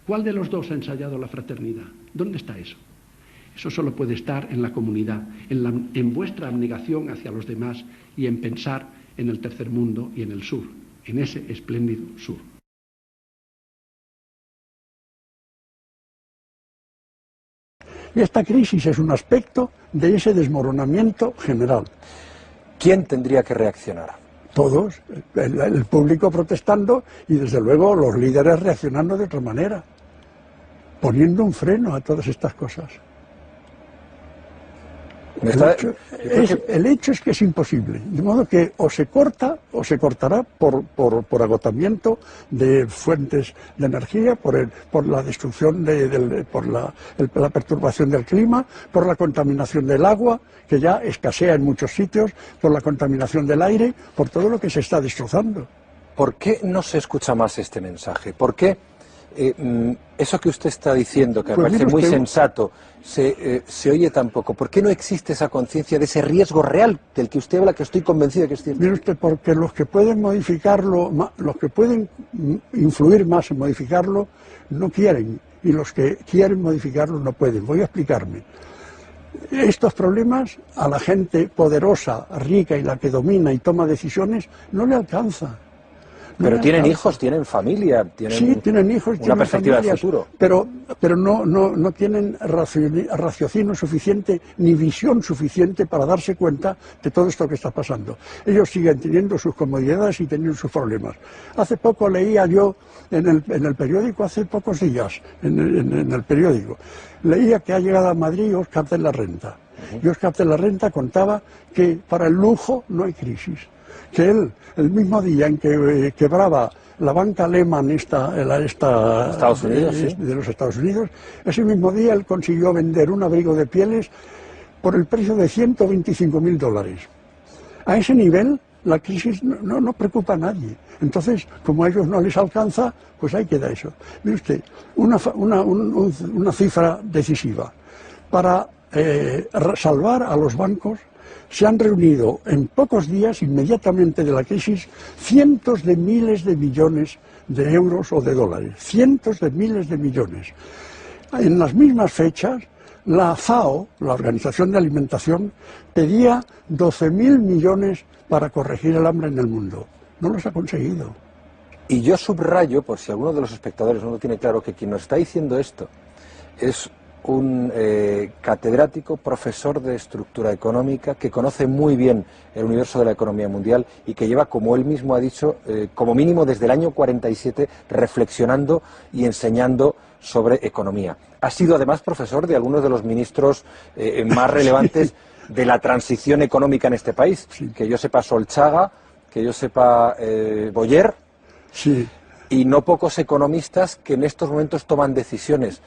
¿Cuál de los dos ha ensayado la fraternidad? ¿Dónde está eso? Eso solo puede estar en la comunidad, en vuestra abnegación hacia los demás y en pensar en el tercer mundo y en el sur, en ese espléndido sur. Y esta crisis es un aspecto de ese desmoronamiento general. ¿Quién tendría que reaccionar? Todos, el público protestando y desde luego los líderes reaccionando de otra manera, poniendo un freno a todas estas cosas. El hecho es que es imposible, de modo que o se corta o se cortará por agotamiento de fuentes de energía, por la destrucción, por la perturbación del clima, por la contaminación del agua, que ya escasea en muchos sitios, por la contaminación del aire, por todo lo que se está destrozando. ¿Por qué no se escucha más este mensaje? ¿Por qué eso que usted está diciendo, que me parece muy sensato, se oye tan poco? ¿Por qué no existe esa conciencia de ese riesgo real del que usted habla, que estoy convencido de que es cierto? Mire usted, porque los que pueden modificarlo, los que pueden influir más en modificarlo, no quieren, y los que quieren modificarlo no pueden. Voy a explicarme. Estos problemas a la gente poderosa, rica y la que domina y toma decisiones no le alcanza. Pero tienen hijos, tienen familia, tienen hijos, una perspectiva de futuro. Pero no tienen raciocinio suficiente ni visión suficiente para darse cuenta de todo esto que está pasando. Ellos siguen teniendo sus comodidades y teniendo sus problemas. Hace poco leía yo en el periódico, hace pocos días, en el periódico, leía que ha llegado a Madrid Óscar de la Renta. Y Óscar de la Renta contaba que para el lujo no hay crisis. Que él, el mismo día en que quebraba la banca Lehman Estados Unidos, de los Estados Unidos, ese mismo día él consiguió vender un abrigo de pieles por el precio de $125.000. A ese nivel la crisis no preocupa a nadie. Entonces, como a ellos no les alcanza, pues ahí queda eso. Mire usted, una cifra decisiva. Para salvar a los bancos, se han reunido en pocos días, inmediatamente de la crisis, cientos de miles de millones de euros o de dólares. Cientos de miles de millones. En las mismas fechas, la FAO, la Organización de Alimentación, pedía 12.000 millones para corregir el hambre en el mundo. No los ha conseguido. Y yo subrayo, por si alguno de los espectadores no lo tiene claro, que quien nos está diciendo esto es un catedrático, profesor de estructura económica, que conoce muy bien el universo de la economía mundial y que lleva, como él mismo ha dicho, como mínimo desde el año 47 reflexionando y enseñando sobre economía. Ha sido además profesor de algunos de los ministros más relevantes de la transición económica en este país. Que yo sepa Solchaga, que yo sepa Boyer, y no pocos economistas que en estos momentos toman decisiones.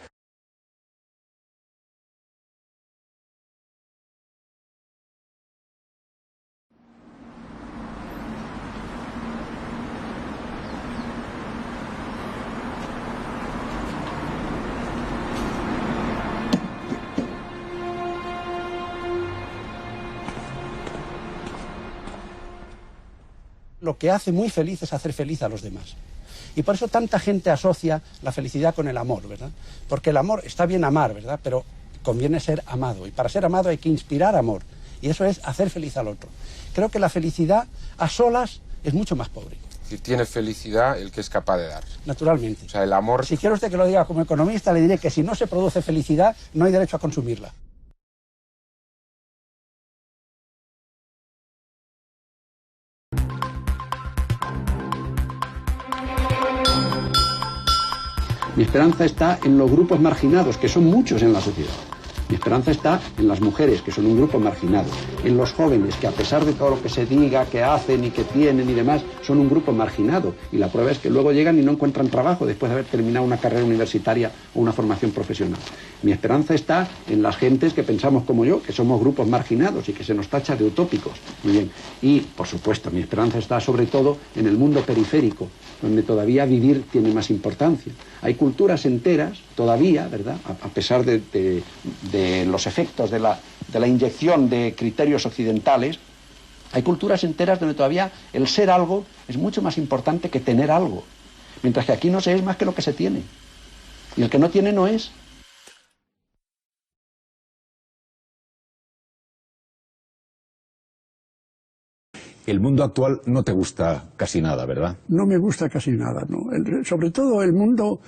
Lo que hace muy feliz es hacer feliz a los demás. Y por eso tanta gente asocia la felicidad con el amor, ¿verdad? Porque el amor, está bien amar, ¿verdad? Pero conviene ser amado. Y para ser amado hay que inspirar amor. Y eso es hacer feliz al otro. Creo que la felicidad a solas es mucho más pobre. Y tiene felicidad el que es capaz de dar. Naturalmente. O sea, el amor... Si quiere usted que lo diga como economista, le diré que si no se produce felicidad, no hay derecho a consumirla. Mi esperanza está en los grupos marginados, que son muchos en la sociedad. Mi esperanza está en las mujeres, que son un grupo marginado, en los jóvenes, que a pesar de todo lo que se diga, que hacen y que tienen y demás, son un grupo marginado. Y la prueba es que luego llegan y no encuentran trabajo después de haber terminado una carrera universitaria o una formación profesional. Mi esperanza está en las gentes que pensamos como yo, que somos grupos marginados y que se nos tacha de utópicos. Muy bien. Y, por supuesto, mi esperanza está sobre todo en el mundo periférico, donde todavía vivir tiene más importancia. Hay culturas enteras, todavía, ¿verdad?, a pesar de los efectos de la inyección de criterios occidentales, hay culturas enteras donde todavía el ser algo es mucho más importante que tener algo. Mientras que aquí no se es más que lo que se tiene. Y el que no tiene no es. El mundo actual no te gusta casi nada, ¿verdad? No me gusta casi nada, no. Sobre todo el mundo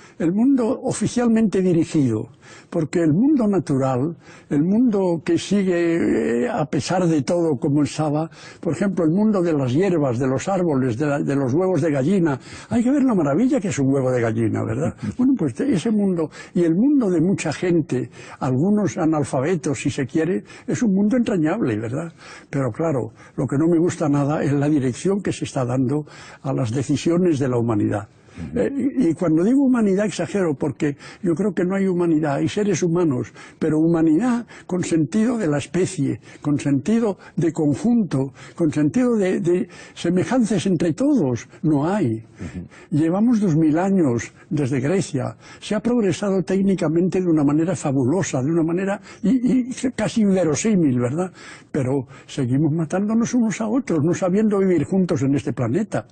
oficialmente dirigido, porque el mundo natural, el mundo que sigue a pesar de todo como estaba, por ejemplo, el mundo de las hierbas, de los árboles, de los huevos de gallina, hay que ver la maravilla que es un huevo de gallina, ¿verdad? Bueno, pues ese mundo, y el mundo de mucha gente, algunos analfabetos, si se quiere, es un mundo entrañable, ¿verdad? Pero claro, lo que no me gusta nada es la dirección que se está dando a las decisiones de la humanidad. Y cuando digo humanidad exagero, porque yo creo que no hay humanidad, hay seres humanos, pero humanidad con sentido de la especie, con sentido de conjunto, con sentido de semejanzas entre todos, no hay. Llevamos 2000 años desde Grecia, se ha progresado técnicamente de una manera fabulosa, de una manera y casi inverosímil, ¿verdad? Pero seguimos matándonos unos a otros, no sabiendo vivir juntos en este planeta.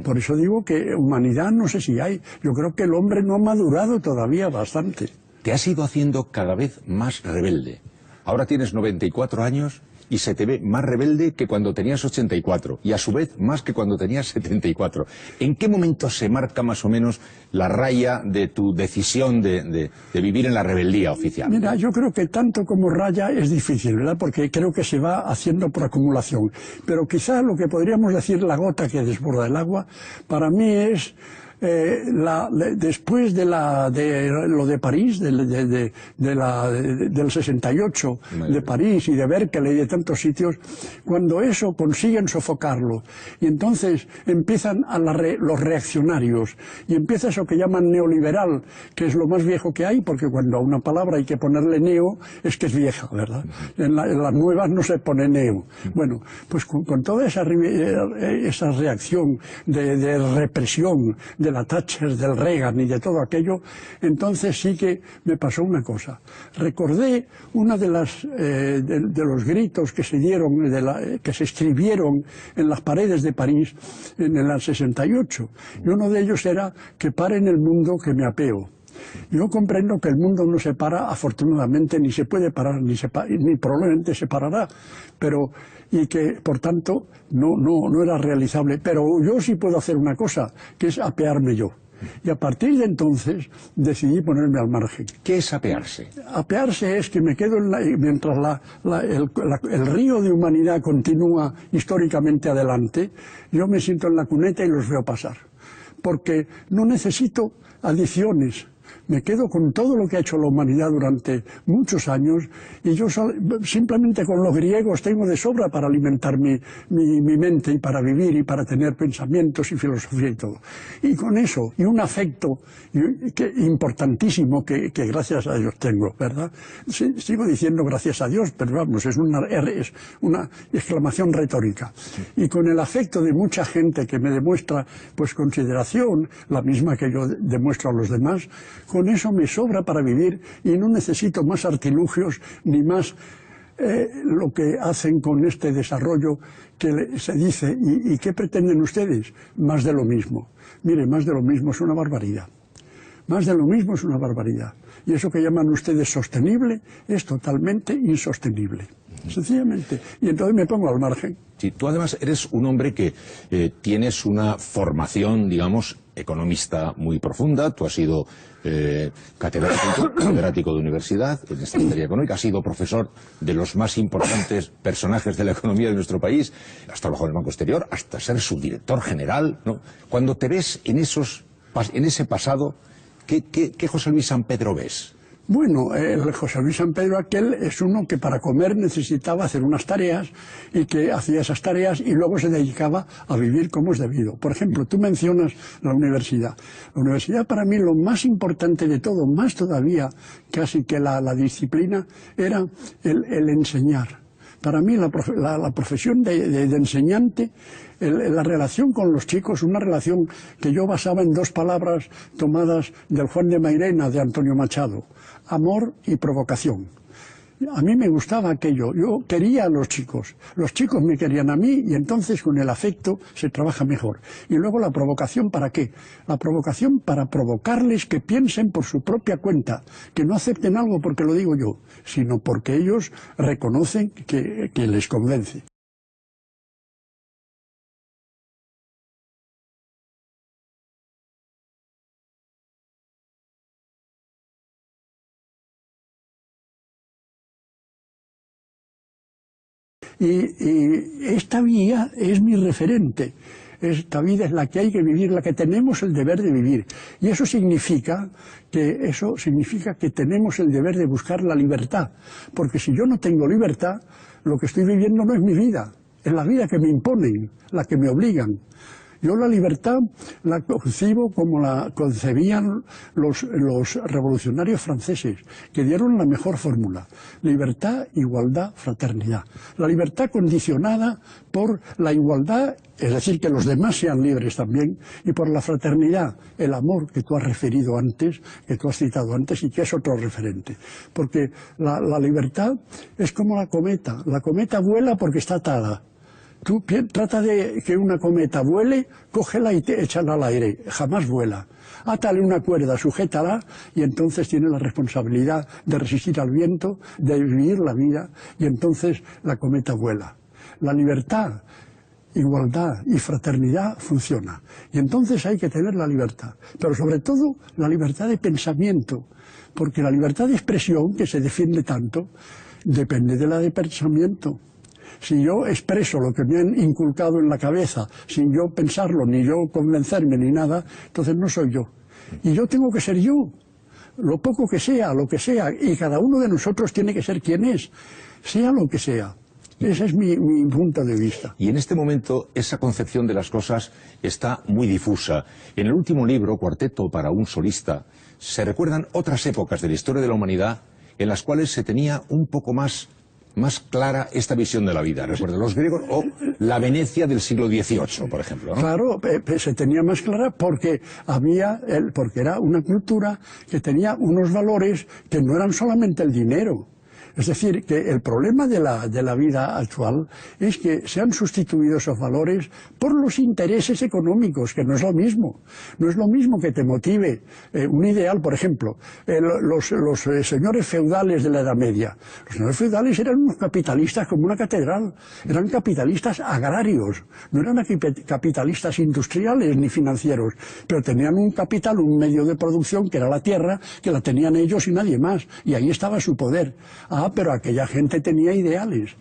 Por eso digo que humanidad no sé si hay. Yo creo que el hombre no ha madurado todavía bastante. Te has ido haciendo cada vez más rebelde. Ahora tienes 94 años y se te ve más rebelde que cuando tenías 84 y a su vez más que cuando tenías 74. ¿En qué momento se marca más o menos la raya de tu decisión de vivir en la rebeldía oficial? Mira, yo creo que tanto como raya es difícil, ¿verdad? Porque creo que se va haciendo por acumulación. Pero quizá lo que podríamos decir la gota que desborda el agua, para mí es... después de lo de París, del 68, de París y de Berkeley y de tantos sitios, cuando eso consiguen sofocarlo y entonces empiezan los reaccionarios y empieza eso que llaman neoliberal, que es lo más viejo que hay, porque cuando a una palabra hay que ponerle neo es que es vieja, ¿verdad? En las nuevas no se pone neo. Bueno, pues con toda esa reacción de represión, de la Thatcher, del Reagan y de todo aquello, entonces sí que me pasó una cosa. Recordé una de los gritos que se dieron, que se escribieron en las paredes de París en el 68. Y uno de ellos era que paren el mundo que me apeo. Yo comprendo que el mundo no se para, afortunadamente, ni se puede parar, ni probablemente se parará, pero y que, por tanto, no era realizable. Pero yo sí puedo hacer una cosa, que es apearme yo. Y a partir de entonces decidí ponerme al margen. ¿Qué es apearse? Apearse es que me quedo mientras el río de humanidad continúa históricamente adelante, yo me siento en la cuneta y los veo pasar. Porque no necesito adiciones. Me quedo con todo lo que ha hecho la humanidad durante muchos años y yo simplemente con los griegos tengo de sobra para alimentar mi mente y para vivir y para tener pensamientos y filosofía y todo. Y con eso, y un afecto importantísimo que gracias a Dios tengo, ¿verdad? Sigo diciendo gracias a Dios, pero vamos, es una exclamación retórica. Y con el afecto de mucha gente que me demuestra pues consideración, la misma que yo demuestro a los demás, con eso me sobra para vivir y no necesito más artilugios ni más lo que hacen con este desarrollo que se dice. ¿Y qué pretenden ustedes? Más de lo mismo. Mire, más de lo mismo es una barbaridad. Más de lo mismo es una barbaridad. Y eso que llaman ustedes sostenible es totalmente insostenible. Sencillamente. Y entonces me pongo al margen. Sí, tú además eres un hombre que tienes una formación, digamos, economista muy profunda. Tú has sido catedrático de universidad en esta materia económica, has sido profesor de los más importantes personajes de la economía de nuestro país, has trabajado en el Banco Exterior, hasta ser subdirector general, ¿no? Cuando te ves en ese pasado, ¿qué José Luis San Pedro ves? Bueno, el José Luis San Pedro aquel es uno que para comer necesitaba hacer unas tareas y que hacía esas tareas y luego se dedicaba a vivir como es debido. Por ejemplo, tú mencionas la universidad. La universidad para mí lo más importante de todo, más todavía casi que la disciplina, era el enseñar. Para mí la profesión de enseñante, la relación con los chicos, una relación que yo basaba en 2 palabras tomadas del Juan de Mairena de Antonio Machado: amor y provocación. A mí me gustaba aquello, yo quería a los chicos me querían a mí, y entonces con el afecto se trabaja mejor. Y luego la provocación, ¿para qué? La provocación para provocarles que piensen por su propia cuenta, que no acepten algo porque lo digo yo, sino porque ellos reconocen que les convence. Y esta vía es mi referente. Esta vida es la que hay que vivir, la que tenemos el deber de vivir. Y eso significa que tenemos el deber de buscar la libertad. Porque si yo no tengo libertad, lo que estoy viviendo no es mi vida. Es la vida que me imponen, la que me obligan. Yo la libertad la concibo como la concebían los revolucionarios franceses, que dieron la mejor fórmula: libertad, igualdad, fraternidad. La libertad condicionada por la igualdad, es decir, que los demás sean libres también, y por la fraternidad, el amor que tú has referido antes, que tú has citado antes y que es otro referente. Porque la libertad es como la cometa vuela porque está atada. Tú trata de que una cometa vuele, cógela y échala al aire, jamás vuela. Átale una cuerda, sujétala, y entonces tiene la responsabilidad de resistir al viento, de vivir la vida, y entonces la cometa vuela. La libertad, igualdad y fraternidad funciona. Y entonces hay que tener la libertad, pero sobre todo la libertad de pensamiento, porque la libertad de expresión, que se defiende tanto, depende de la de pensamiento. Si yo expreso lo que me han inculcado en la cabeza, sin yo pensarlo, ni yo convencerme, ni nada, entonces no soy yo. Y yo tengo que ser yo, lo poco que sea, lo que sea, y cada uno de nosotros tiene que ser quien es, sea lo que sea. Ese es mi punto de vista. Y en este momento esa concepción de las cosas está muy difusa. En el último libro, Cuarteto para un solista, se recuerdan otras épocas de la historia de la humanidad en las cuales se tenía un poco más clara esta visión de la vida. Recuerdo los griegos o la Venecia del siglo XVIII, por ejemplo, ¿no? Claro, se tenía más clara porque era una cultura que tenía unos valores que no eran solamente el dinero. Es decir, que el problema de la vida actual es que se han sustituido esos valores por los intereses económicos, que no es lo mismo. No es lo mismo que te motive un ideal, por ejemplo, los señores feudales de la Edad Media. Los señores feudales eran unos capitalistas como una catedral, eran capitalistas agrarios, no eran capitalistas industriales ni financieros, pero tenían un capital, un medio de producción que era la tierra, que la tenían ellos y nadie más, y ahí estaba su poder. Pero aquella gente tenía ideales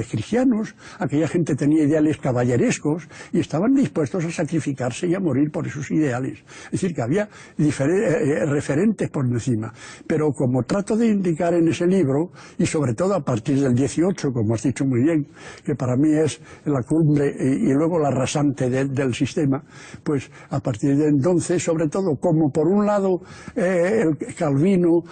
cristianos, aquella gente tenía ideales caballerescos y estaban dispuestos a sacrificarse y a morir por esos ideales. Es decir, que había referentes por encima. Pero como trato de indicar en ese libro, y sobre todo a partir del 18, como has dicho muy bien, que para mí es la cumbre y luego la rasante del sistema, pues a partir de entonces, sobre todo, como por un lado el Calvino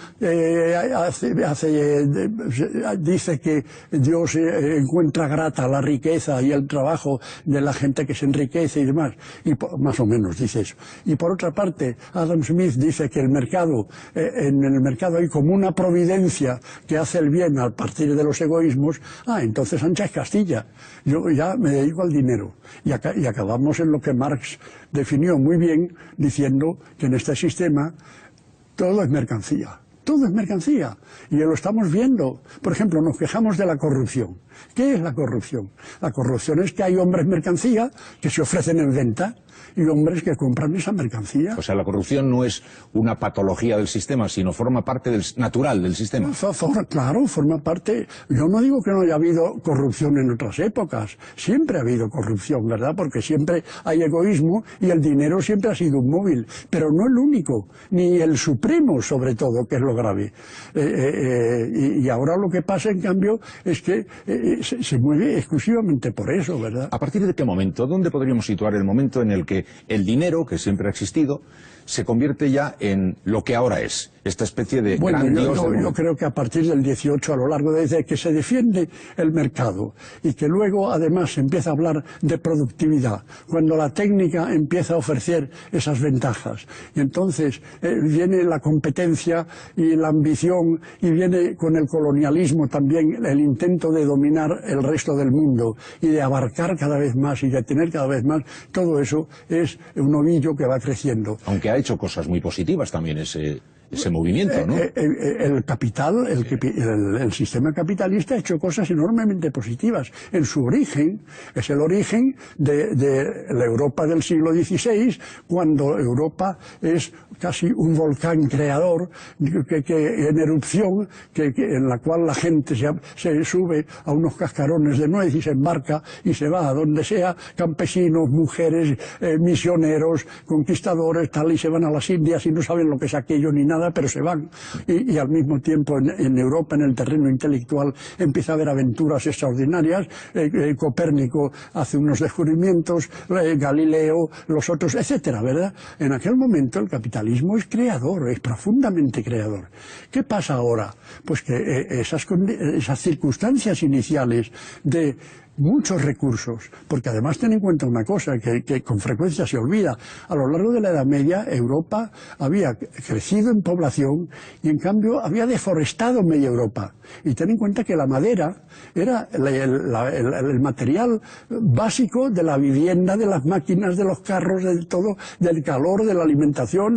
dice que Dios encuentra grata la riqueza y el trabajo de la gente que se enriquece y demás, y más o menos dice eso. Y por otra parte, Adam Smith dice que en el mercado hay como una providencia que hace el bien a partir de los egoísmos. Entonces Sánchez Castilla, yo ya me dedico al dinero. Y acabamos en lo que Marx definió muy bien, diciendo que en este sistema todo es mercancía. Todo es mercancía, y lo estamos viendo. Por ejemplo, nos quejamos de la corrupción. ¿Qué es la corrupción? La corrupción es que hay hombres mercancía que se ofrecen en venta, y hombres que compran esa mercancía. O sea, la corrupción no es una patología del sistema, sino forma parte natural del sistema. Claro, forma parte. Yo no digo que no haya habido corrupción en otras épocas. Siempre ha habido corrupción, ¿verdad? Porque siempre hay egoísmo y el dinero siempre ha sido un móvil. Pero no el único, ni el supremo, sobre todo, que es lo grave. Y ahora lo que pasa, en cambio, es que se mueve exclusivamente por eso, ¿verdad? ¿A partir de qué momento? ¿Dónde podríamos situar el momento en el que el dinero, que siempre ha existido, se convierte ya en lo que ahora es? Esta especie de gran dios yo creo que a partir del 18, a lo largo desde que se defiende el mercado y que luego además se empieza a hablar de productividad, cuando la técnica empieza a ofrecer esas ventajas. Y entonces viene la competencia y la ambición, y viene con el colonialismo también el intento de dominar el resto del mundo y de abarcar cada vez más y de tener cada vez más. Todo eso es un ovillo que va creciendo. Aunque ha hecho cosas muy positivas también ese movimiento, ¿no? El capital, el sistema capitalista ha hecho cosas enormemente positivas. En su origen, es el origen de la Europa del siglo XVI, cuando Europa es casi un volcán creador en erupción, en la cual la gente se sube a unos cascarones de nuez y se embarca y se va a donde sea, campesinos, mujeres, misioneros, conquistadores, tal, y se van a las Indias y no saben lo que es aquello ni nada, pero se van. Y al mismo tiempo en Europa, en el terreno intelectual, empieza a haber aventuras extraordinarias. Copérnico hace unos descubrimientos, Galileo, los otros, etcétera, ¿verdad? En aquel momento el capitalismo es creador, es profundamente creador. ¿Qué pasa ahora? Pues que esas circunstancias iniciales de muchos recursos, porque además ten en cuenta una cosa que con frecuencia se olvida. A lo largo de la Edad Media, Europa había crecido en población y en cambio había deforestado media Europa. Y ten en cuenta que la madera era el material básico de la vivienda, de las máquinas, de los carros, de todo, del calor, de la alimentación,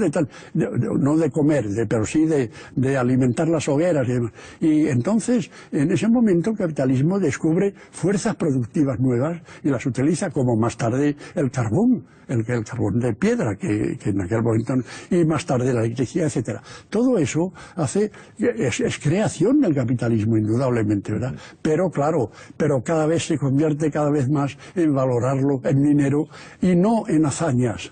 no de comer, pero sí de alimentar las hogueras y demás. Y entonces, en ese momento, el capitalismo descubre fuerzas productivas nuevas y las utiliza, como más tarde el carbón, el carbón de piedra, que en aquel momento, y más tarde la electricidad, etcétera. Todo eso es creación del capitalismo, indudablemente, ¿verdad? Pero claro, cada vez se convierte cada vez más en valorarlo en dinero y no en hazañas.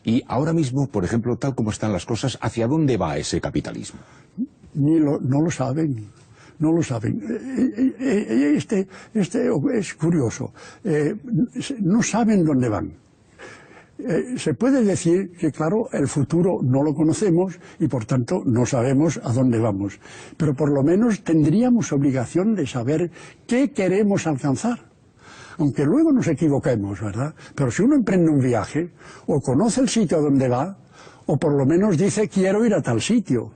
Y ahora mismo, por ejemplo, tal como están las cosas, ¿hacia dónde va ese capitalismo? No lo saben. No lo saben. Es curioso. No saben dónde van. Se puede decir que, claro, el futuro no lo conocemos y, por tanto, no sabemos a dónde vamos. Pero por lo menos tendríamos obligación de saber qué queremos alcanzar. Aunque luego nos equivoquemos, ¿verdad? Pero si uno emprende un viaje, o conoce el sitio a donde va, o por lo menos dice, quiero ir a tal sitio,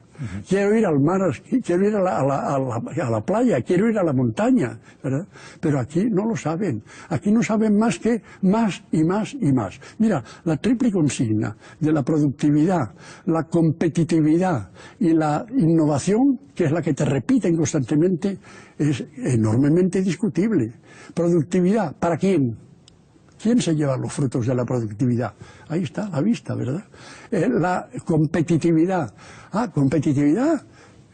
quiero ir al mar, quiero ir a la playa, quiero ir a la montaña, ¿verdad? Pero aquí no lo saben. Aquí no saben más que más y más y más. Mira, la triple consigna de la productividad, la competitividad y la innovación, que es la que te repiten constantemente, es enormemente discutible. Productividad, ¿para quién? ¿Quién se lleva los frutos de la productividad? Ahí está, a la vista, ¿verdad? La competitividad. Competitividad,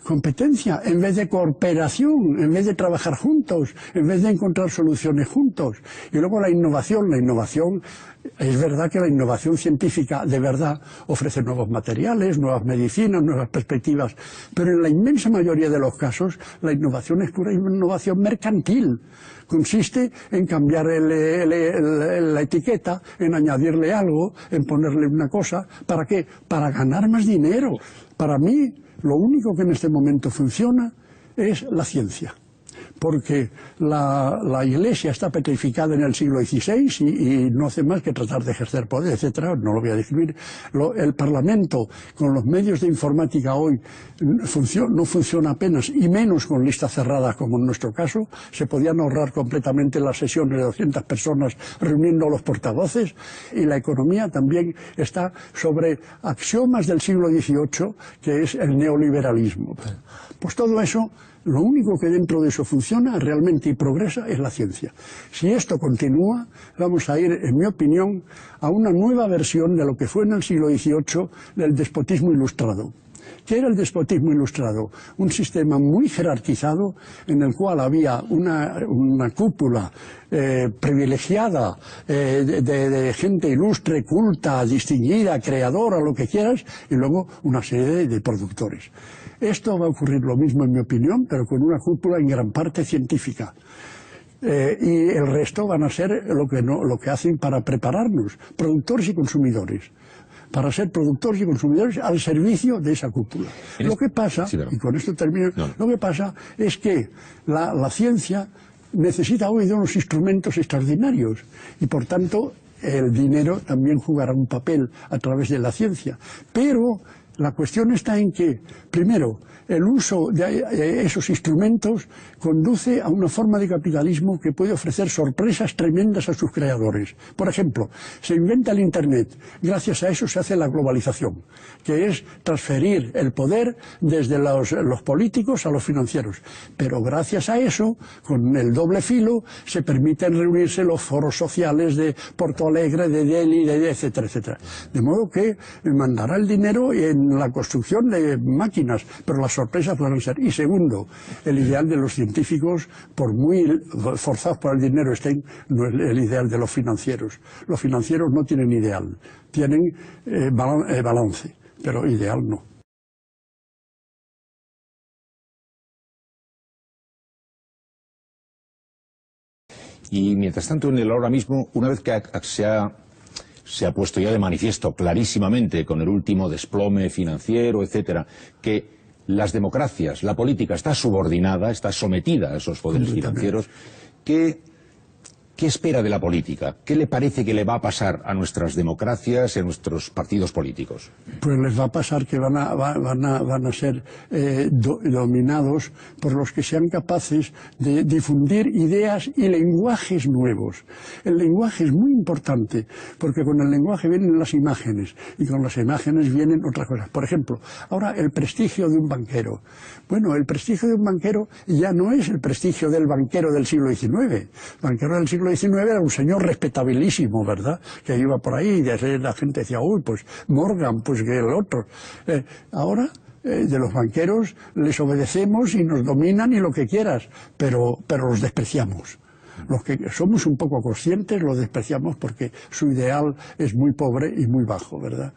competencia, en vez de cooperación, en vez de trabajar juntos, en vez de encontrar soluciones juntos. Y luego la innovación. La innovación, es verdad que la innovación científica de verdad ofrece nuevos materiales, nuevas medicinas, nuevas perspectivas, pero en la inmensa mayoría de los casos la innovación es pura innovación mercantil. Consiste en cambiar la etiqueta, en añadirle algo, en ponerle una cosa. ¿Para qué? Para ganar más dinero. Para mí, lo único que en este momento funciona es la ciencia. porque la Iglesia está petrificada en el siglo XVI y no hace más que tratar de ejercer poder, etcétera. No lo voy a describir. El Parlamento, con los medios de informática hoy, no funciona apenas, y menos con listas cerradas como en nuestro caso. Se podían ahorrar completamente las sesiones de 200 personas reuniendo a los portavoces, y la economía también está sobre axiomas del siglo XVIII, que es el neoliberalismo. Pues todo eso, lo único que dentro de eso funciona realmente y progresa es la ciencia. Si esto continúa, vamos a ir, en mi opinión, a una nueva versión de lo que fue en el siglo XVIII del despotismo ilustrado. ¿Qué era el despotismo ilustrado? Un sistema muy jerarquizado en el cual había una cúpula privilegiada de gente ilustre, culta, distinguida, creadora, lo que quieras, y luego una serie de productores. Esto va a ocurrir lo mismo, en mi opinión, pero con una cúpula en gran parte científica. Y el resto van a ser lo que hacen para prepararnos, productores y consumidores, para ser productores y consumidores al servicio de esa cúpula. Lo que pasa, y con esto termino, lo que pasa es que la ciencia necesita hoy de unos instrumentos extraordinarios, y por tanto el dinero también jugará un papel a través de la ciencia. Pero la cuestión está en que, primero, el uso de esos instrumentos conduce a una forma de capitalismo que puede ofrecer sorpresas tremendas a sus creadores. Por ejemplo, se inventa el Internet. Gracias a eso se hace la globalización, que es transferir el poder desde los políticos a los financieros. Pero gracias a eso, con el doble filo, se permiten reunirse los foros sociales de Porto Alegre, de Delhi, etcétera, etcétera. De modo que mandará el dinero en la construcción de máquinas, pero las sorpresas van a ser. Y segundo, el ideal de los científicos, por muy forzados por el dinero estén, no es el ideal de los financieros. Los financieros no tienen ideal, tienen balance, pero ideal no. Y mientras tanto, en el ahora mismo, una vez que se ha puesto ya de manifiesto clarísimamente con el último desplome financiero, etcétera, que las democracias, la política está subordinada, está sometida a esos poderes financieros, ¿qué espera de la política? ¿Qué le parece que le va a pasar a nuestras democracias y a nuestros partidos políticos? Pues les va a pasar que van a ser dominados por los que sean capaces de difundir ideas y lenguajes nuevos. El lenguaje es muy importante, porque con el lenguaje vienen las imágenes, y con las imágenes vienen otras cosas. Por ejemplo, ahora el prestigio de un banquero. Bueno, el prestigio de un banquero ya no es el prestigio del banquero del siglo XIX. El banquero del siglo XIX era un señor respetabilísimo, ¿verdad? Que iba por ahí y la gente decía, uy, pues Morgan, pues que el otro. Ahora, de los banqueros les obedecemos y nos dominan y lo que quieras, pero los despreciamos. Los que somos un poco conscientes los despreciamos porque su ideal es muy pobre y muy bajo, ¿verdad?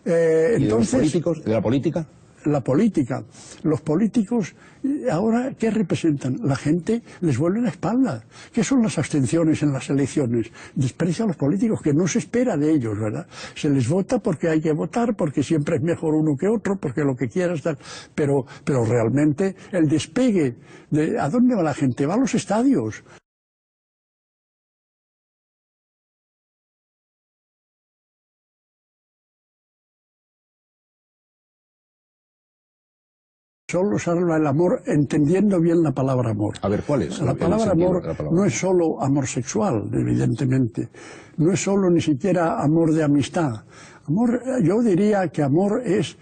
Entonces, ¿y de los políticos, de la política? La política, los políticos, ahora, ¿qué representan? La gente les vuelve la espalda. ¿Qué son las abstenciones en las elecciones? Desprecia a los políticos, que no se espera de ellos, ¿verdad? Se les vota porque hay que votar, porque siempre es mejor uno que otro, porque lo que quieras, tal. Pero realmente el despegue, ¿a dónde va la gente? Va a los estadios. Solo salva el amor entendiendo bien la palabra amor. A ver, ¿cuál es? La palabra amor no es solo amor sexual, evidentemente. No es solo ni siquiera amor de amistad. Amor, yo diría que amor es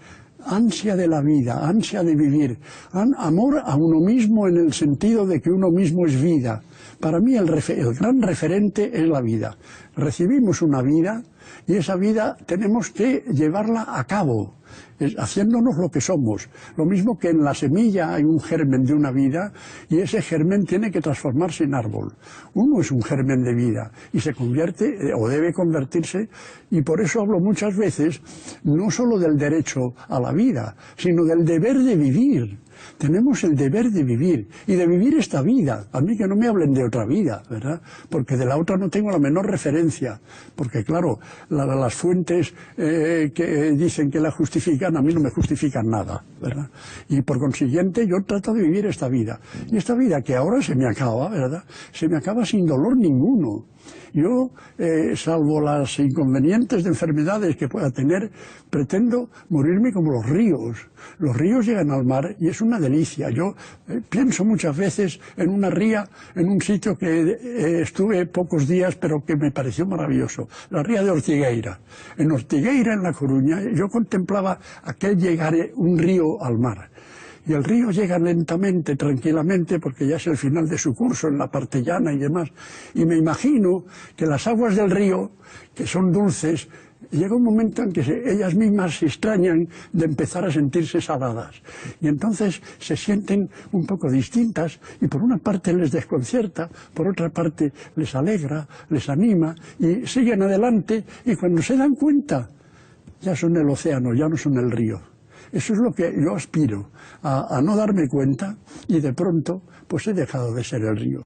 ansia de la vida, ansia de vivir. Amor a uno mismo en el sentido de que uno mismo es vida. Para mí el gran referente es la vida. Recibimos una vida y esa vida tenemos que llevarla a cabo, haciéndonos lo que somos. Lo mismo que en la semilla hay un germen de una vida y ese germen tiene que transformarse en árbol. Uno es un germen de vida y se convierte o debe convertirse, y por eso hablo muchas veces no solo del derecho a la vida, sino del deber de vivir. tenemos el deber de vivir, y de vivir esta vida. A mí que no me hablen de otra vida, ¿verdad? Porque de la otra no tengo la menor referencia, porque claro, las fuentes que dicen que la justifican, a mí no me justifican nada, ¿verdad? Y por consiguiente yo trato de vivir esta vida, y esta vida que ahora se me acaba, ¿verdad? Se me acaba sin dolor ninguno. Yo, salvo las inconvenientes de enfermedades que pueda tener, pretendo morirme como los ríos. Los ríos llegan al mar y es una delicia. Yo pienso muchas veces en una ría, en un sitio que estuve pocos días, pero que me pareció maravilloso, la ría de Ortigueira. En Ortigueira, en La Coruña, yo contemplaba aquel llegar un río al mar. Y el río llega lentamente, tranquilamente, porque ya es el final de su curso en la parte llana y demás. Y me imagino que las aguas del río, que son dulces, llega un momento en que ellas mismas se extrañan de empezar a sentirse saladas. Y entonces se sienten un poco distintas y por una parte les desconcierta, por otra parte les alegra, les anima y siguen adelante y cuando se dan cuenta ya son el océano, ya no son el río. Eso es lo que yo aspiro, a no darme cuenta y de pronto pues he dejado de ser el río.